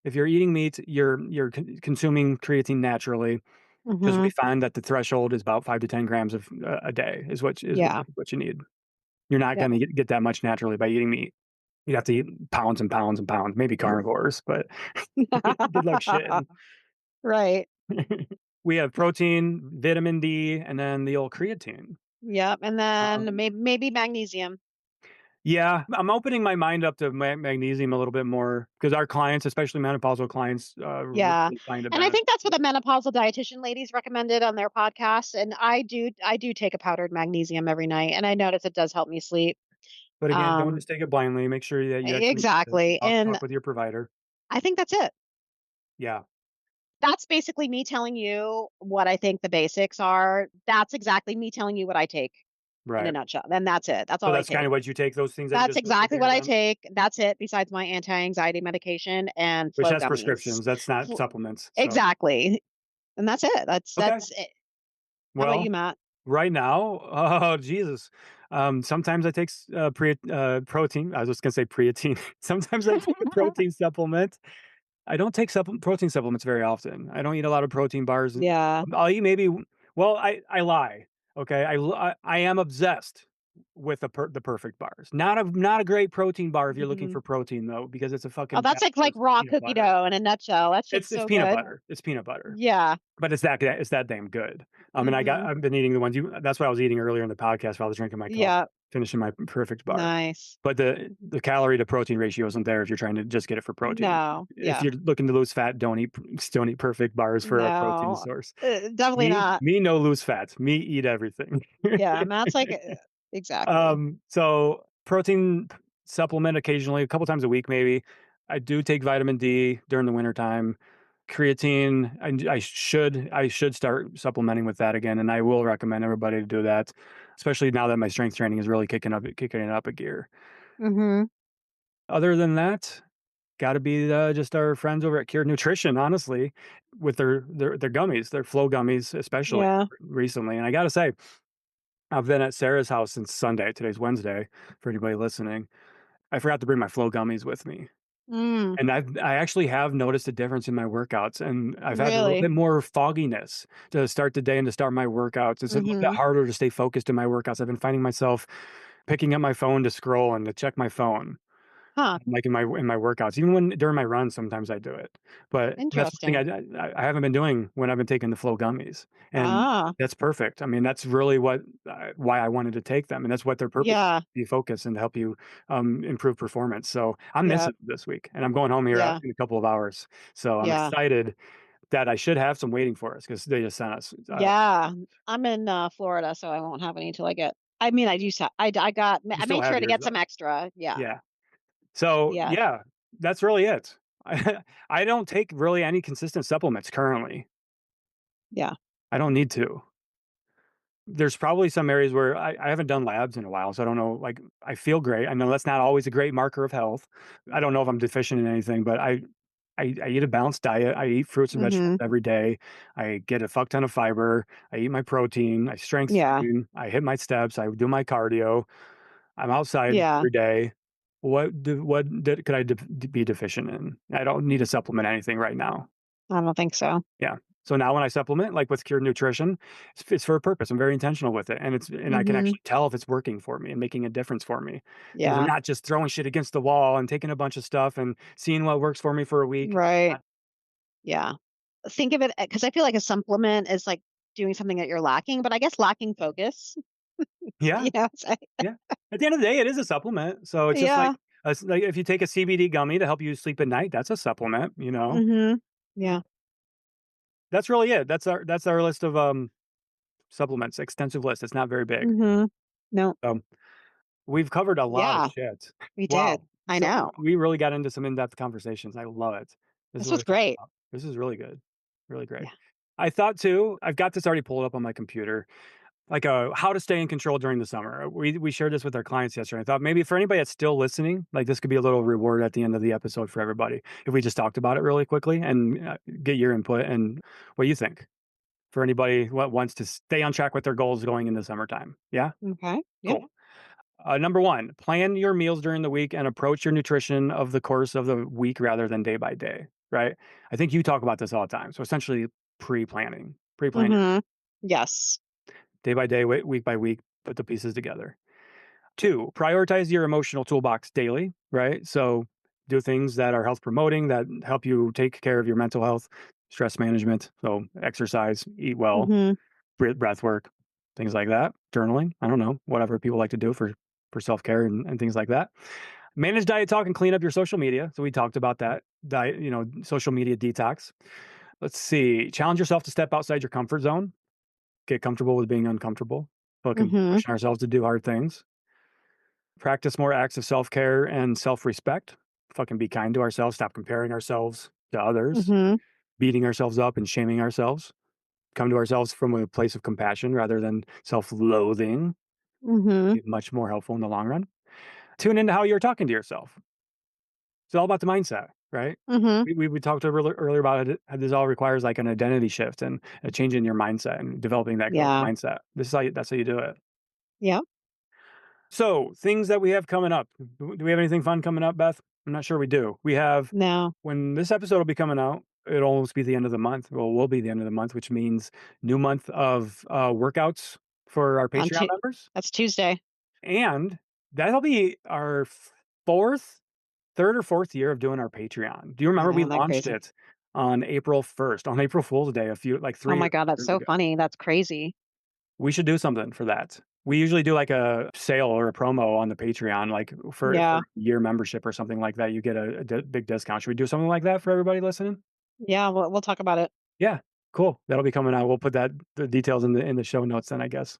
Speaker 1: you're consuming creatine naturally because we
Speaker 2: Hmm.
Speaker 1: find that the threshold is about 5 to 10 grams a day
Speaker 2: Yeah.
Speaker 1: what you need. You're not
Speaker 2: Yeah.
Speaker 1: going to get that much naturally by eating meat. You'd have to eat pounds and pounds and pounds, maybe carnivores, but good luck shitting.
Speaker 2: Right.
Speaker 1: We have protein, vitamin D, and then the old creatine.
Speaker 2: Yep. And then
Speaker 1: Um,
Speaker 2: maybe magnesium.
Speaker 1: yeah, I'm opening my mind up to magnesium a little bit more because our clients, especially menopausal clients,
Speaker 2: Yeah.
Speaker 1: really find a
Speaker 2: And I
Speaker 1: benefit.
Speaker 2: think that's what the menopausal dietitian ladies recommended on their podcast. And I do take a powdered magnesium every night, and I notice it does help me sleep.
Speaker 1: But again, don't
Speaker 2: Um,
Speaker 1: just take it blindly. Make sure that you actually
Speaker 2: exactly. And
Speaker 1: talk with your provider.
Speaker 2: I think that's it.
Speaker 1: Yeah,
Speaker 2: That's basically me telling you what I think the basics are. That's exactly me telling you what I take in a
Speaker 1: right.
Speaker 2: nutshell. And that's it. That's
Speaker 1: So
Speaker 2: all I
Speaker 1: that's kind
Speaker 2: take.
Speaker 1: of what you take. Those things that you
Speaker 2: That's
Speaker 1: just listed
Speaker 2: exactly
Speaker 1: there,
Speaker 2: what I
Speaker 1: then,
Speaker 2: take. That's it, besides my anti-anxiety medication and
Speaker 1: which
Speaker 2: flow
Speaker 1: has
Speaker 2: gummies.
Speaker 1: prescriptions. That's not
Speaker 2: Fl-
Speaker 1: supplements. So
Speaker 2: exactly. And that's it. That's
Speaker 1: okay.
Speaker 2: that's it. How about you,
Speaker 1: Well,
Speaker 2: Matt?
Speaker 1: right now, oh Jesus. Sometimes I take protein. I was just gonna say creatine. Sometimes I take a protein supplement. I don't take protein supplements very often. I don't eat a lot of protein bars.
Speaker 2: Yeah.
Speaker 1: I'll eat maybe. Well, I lie. Okay, I am obsessed with the perfect bars. Not a great protein bar if you're looking
Speaker 2: Mhm.
Speaker 1: for protein though, because it's a
Speaker 2: Oh,
Speaker 1: fucking
Speaker 2: that's
Speaker 1: fast
Speaker 2: like
Speaker 1: source of
Speaker 2: raw
Speaker 1: peanut
Speaker 2: cookie
Speaker 1: butter.
Speaker 2: dough in a nutshell. That shit's
Speaker 1: It's
Speaker 2: so
Speaker 1: peanut
Speaker 2: good.
Speaker 1: butter. It's peanut butter.
Speaker 2: Yeah.
Speaker 1: But it's that damn good. And
Speaker 2: Mhm.
Speaker 1: I've been eating the ones that's what I was eating earlier in the podcast while I was drinking my coffee,
Speaker 2: Yeah.
Speaker 1: finishing my perfect bar.
Speaker 2: Nice.
Speaker 1: But the calorie to protein ratio isn't there if you're trying to just get it for protein.
Speaker 2: No.
Speaker 1: If
Speaker 2: Yeah.
Speaker 1: you're looking to lose fat, don't eat perfect bars for a protein
Speaker 2: No.
Speaker 1: source.
Speaker 2: Definitely not.
Speaker 1: Me no lose fat. Me eat everything.
Speaker 2: Yeah, Matt's like exactly.
Speaker 1: So protein supplement occasionally, a couple times a week maybe. I do take vitamin D during the winter time. Creatine, I should start supplementing with that again, and I will recommend everybody to do that, especially now that my strength training is really kicking it up a gear.
Speaker 2: Mhm.
Speaker 1: Other than that, got to be just our friends over at Cured Nutrition, honestly, with their gummies, their Flow gummies, especially
Speaker 2: Yeah.
Speaker 1: recently. And I got to say, I've been at Sarah's house since Sunday. Today's Wednesday. For anybody listening, I forgot to bring my Flow gummies with me.
Speaker 2: Mm,
Speaker 1: And I actually have noticed a difference in my workouts, and I've had a little
Speaker 2: really?
Speaker 1: bit more fogginess to start the day and to start my workouts. It's a little bit
Speaker 2: Mhm.
Speaker 1: harder to stay focused in my workouts. I've been finding myself picking up my phone to scroll and to check my phone.
Speaker 2: Huh.
Speaker 1: like in my workouts. Even when during my runs, sometimes I do it. But that's something
Speaker 2: Interesting.
Speaker 1: I haven't been doing when I've been taking the Flow gummies, and
Speaker 2: Ah,
Speaker 1: that's perfect. I mean, that's really what why I wanted to take them, and that's what their purpose is,
Speaker 2: yeah.
Speaker 1: be focused and help you improve performance. So I'm
Speaker 2: Yeah.
Speaker 1: missing it this week, and I'm going home here
Speaker 2: Yeah.
Speaker 1: in a couple of hours. So I'm
Speaker 2: Yeah.
Speaker 1: excited that I should have some waiting for us because they just sent us.
Speaker 2: Yeah. I'm in Florida, so I won't have any till I get. I mean, I do. I got.
Speaker 1: You
Speaker 2: I
Speaker 1: still
Speaker 2: made
Speaker 1: have
Speaker 2: sure to
Speaker 1: yours
Speaker 2: get
Speaker 1: though.
Speaker 2: some extra. Yeah.
Speaker 1: Yeah. So,
Speaker 2: Yeah.
Speaker 1: yeah, that's really it. I don't take really any consistent supplements currently.
Speaker 2: Yeah.
Speaker 1: I don't need to. There's probably some areas where I haven't done labs in a while, so I don't know, like, I feel great. I know that's not always a great marker of health. I don't know if I'm deficient in anything, but I eat a balanced diet. I eat fruits and vegetables
Speaker 2: Mhm.
Speaker 1: every day. I get a fuck ton of fiber. I eat my protein. I strength
Speaker 2: Yeah.
Speaker 1: train. I hit my steps. I do my cardio. I'm outside
Speaker 2: Yeah.
Speaker 1: every day. Could I be deficient in? I don't need to supplement anything right now.
Speaker 2: I don't think so.
Speaker 1: Yeah. So now when I supplement, like with Cured Nutrition, it's for a purpose. I'm very intentional with it, and I can
Speaker 2: Mhm.
Speaker 1: actually tell if it's working for me and making a difference for me because I'm
Speaker 2: Yeah.
Speaker 1: not just throwing shit against the wall and taking a bunch of stuff and seeing what works for me for a week.
Speaker 2: Right. Yeah. Think of it because I feel like a supplement is like doing something that you're lacking, but I guess lacking focus.
Speaker 1: Yeah,
Speaker 2: You know. It's like,
Speaker 1: yeah. At the end of the day, it is a supplement. So it's just
Speaker 2: yeah.
Speaker 1: like if you take a CBD gummy to help you sleep at night, that's a supplement.
Speaker 2: Mhm. Yeah.
Speaker 1: That's really it. That's our list of supplements. Extensive list. It's not very big.
Speaker 2: Mhm. No.
Speaker 1: So we've covered a lot of
Speaker 2: Yeah.
Speaker 1: shit.
Speaker 2: We did.
Speaker 1: Wow.
Speaker 2: I
Speaker 1: So
Speaker 2: know.
Speaker 1: we really got into some in-depth conversations. I love it. This is
Speaker 2: This
Speaker 1: what
Speaker 2: was
Speaker 1: it's all
Speaker 2: great.
Speaker 1: about. This is really good. Really great.
Speaker 2: Yeah.
Speaker 1: I thought too, I've got this already pulled up on my computer, like how to stay in control during the summer. We shared this with our clients yesterday. I thought maybe for anybody that's still listening, like this could be a little reward at the end of the episode for everybody if we just talked about it really quickly and get your input and what you think for anybody what wants to stay on track with their goals going into summertime. Yeah,
Speaker 2: Okay. Yeah.
Speaker 1: cool. Number one, plan your meals during the week and approach your nutrition of the course of the week rather than day by day. Right? I think you talk about this all the time. So essentially, pre-plan your
Speaker 2: Mhm. Yes.
Speaker 1: day by day, week by week, put the pieces together. Two, prioritize your emotional toolbox daily. Right? So do things that are health promoting that help you take care of your mental health, stress management. So exercise, eat well,
Speaker 2: Mhm.
Speaker 1: breath work, things like that, journaling. I don't know, whatever people like to do for self care and things like that. Manage diet talk and clean up your social media. So we talked about that diet, social media detox. Let's see. Challenge yourself to step outside your comfort zone. Get comfortable with being uncomfortable. Fucking
Speaker 2: Mhm.
Speaker 1: pushing ourselves to do hard things. Practice more acts of self care and self respect. Fucking be kind to ourselves. Stop comparing ourselves to others,
Speaker 2: Mhm.
Speaker 1: beating ourselves up and shaming ourselves. Come to ourselves from a place of compassion rather than self loathing.
Speaker 2: Mhm.
Speaker 1: Be much more helpful in the long run. Tune into how you're talking to yourself. It's all about the mindset, right?
Speaker 2: Mhm.
Speaker 1: We talked earlier about it. How this all requires like an identity shift and a change in your mindset and developing that growth
Speaker 2: Yeah.
Speaker 1: mindset. That's how you do it.
Speaker 2: Yeah.
Speaker 1: So things that we have coming up. Do we have anything fun coming up, Beth? I'm not sure we do. We have
Speaker 2: No.
Speaker 1: when this episode will be coming out. It'll almost be the end of the month. Well, will be the end of the month, which means new month of workouts for our
Speaker 2: On
Speaker 1: Patreon members.
Speaker 2: That's Tuesday.
Speaker 1: And that'll be our 4th, 3rd or 4th year of doing our Patreon. Do you
Speaker 2: I
Speaker 1: remember
Speaker 2: know,
Speaker 1: we
Speaker 2: isn't that
Speaker 1: launched
Speaker 2: crazy?
Speaker 1: it on April 1st, on April Fool's Day, a few like
Speaker 2: Oh
Speaker 1: 3
Speaker 2: my
Speaker 1: or
Speaker 2: god, that's
Speaker 1: 4 years
Speaker 2: so
Speaker 1: ago?
Speaker 2: funny. That's crazy.
Speaker 1: We should do something for that. We usually do like a sale or a promo on the Patreon, like for
Speaker 2: Yeah.
Speaker 1: year membership or something like that. You get a big discount. Should we do something like that for everybody listening?
Speaker 2: Yeah, we'll talk about it.
Speaker 1: Yeah, cool. That'll be coming out. We'll put the details in the show notes then, I guess.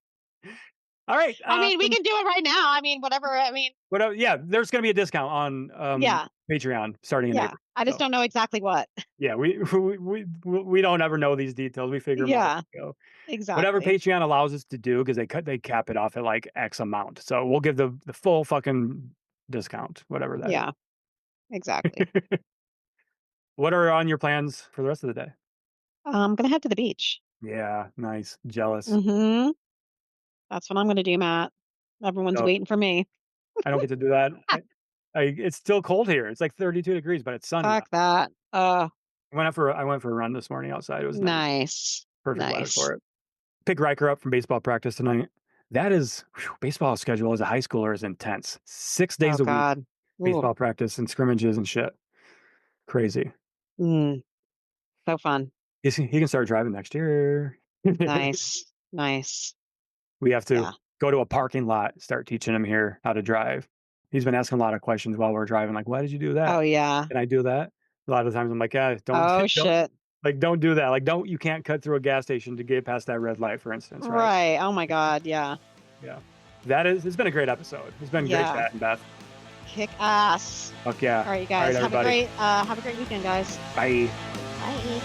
Speaker 1: All right.
Speaker 2: I mean, we can do it right now. I mean, whatever. I mean,
Speaker 1: Yeah, there's gonna be a discount on,
Speaker 2: yeah.
Speaker 1: Patreon starting in
Speaker 2: Yeah.
Speaker 1: April,
Speaker 2: I just
Speaker 1: so,
Speaker 2: don't know exactly what.
Speaker 1: yeah, we don't ever know these details, we figure 'em out as
Speaker 2: Yeah,
Speaker 1: we go. Whatever
Speaker 2: exactly.
Speaker 1: Patreon allows us to do, because they cap it off at, like, X amount, so we'll give the full fucking discount, whatever that is.
Speaker 2: Yeah, exactly.
Speaker 1: What are on your plans for the rest of the day?
Speaker 2: I'm gonna head to the beach.
Speaker 1: Yeah, nice, jealous.
Speaker 2: Mhm. That's what I'm gonna do, Matt. Everyone's
Speaker 1: So,
Speaker 2: waiting for me.
Speaker 1: I don't get to do that. It's still cold here, it's, like, 32 degrees, but it's sunny out.
Speaker 2: Fuck that.
Speaker 1: I went for a run this morning outside, it was nice.
Speaker 2: Nice.
Speaker 1: Perfect weather
Speaker 2: Nice.
Speaker 1: for it. Pick Riker up from baseball practice tonight. That is baseball schedule as a high schooler is intense. 6
Speaker 2: Oh
Speaker 1: days a week.
Speaker 2: god.
Speaker 1: baseball practice and scrimmages and shit. Crazy.
Speaker 2: So fun.
Speaker 1: He can start driving next year.
Speaker 2: Nice. Nice.
Speaker 1: We have to
Speaker 2: Yeah.
Speaker 1: go to a parking lot, start teaching him here how to drive. He's been asking a lot of questions while we're driving, like, why did you do that?
Speaker 2: Oh, yeah.
Speaker 1: Can I do that? A lot of times I'm like, yeah,
Speaker 2: Oh,
Speaker 1: don't
Speaker 2: shit.
Speaker 1: don't do that. Like, you can't cut through a gas station to get past that red light, for instance, right?
Speaker 2: Right. Oh, my God. Yeah.
Speaker 1: Yeah. It's been a great episode. It's been great
Speaker 2: Yeah.
Speaker 1: chatting, Beth.
Speaker 2: Kick ass.
Speaker 1: Fuck yeah.
Speaker 2: All right, you guys.
Speaker 1: All right,
Speaker 2: have a great weekend, guys.
Speaker 1: Bye.
Speaker 2: Bye.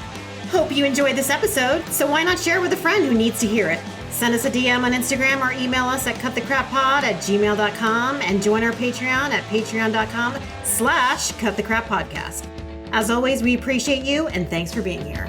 Speaker 3: Hope you enjoyed this episode, so why not share with a friend who needs to hear it? Send us a DM on Instagram or email us at cutthecrappod@gmail.com and join our Patreon at patreon.com/cutthecrappodcast. As always, we appreciate you and thanks for being here.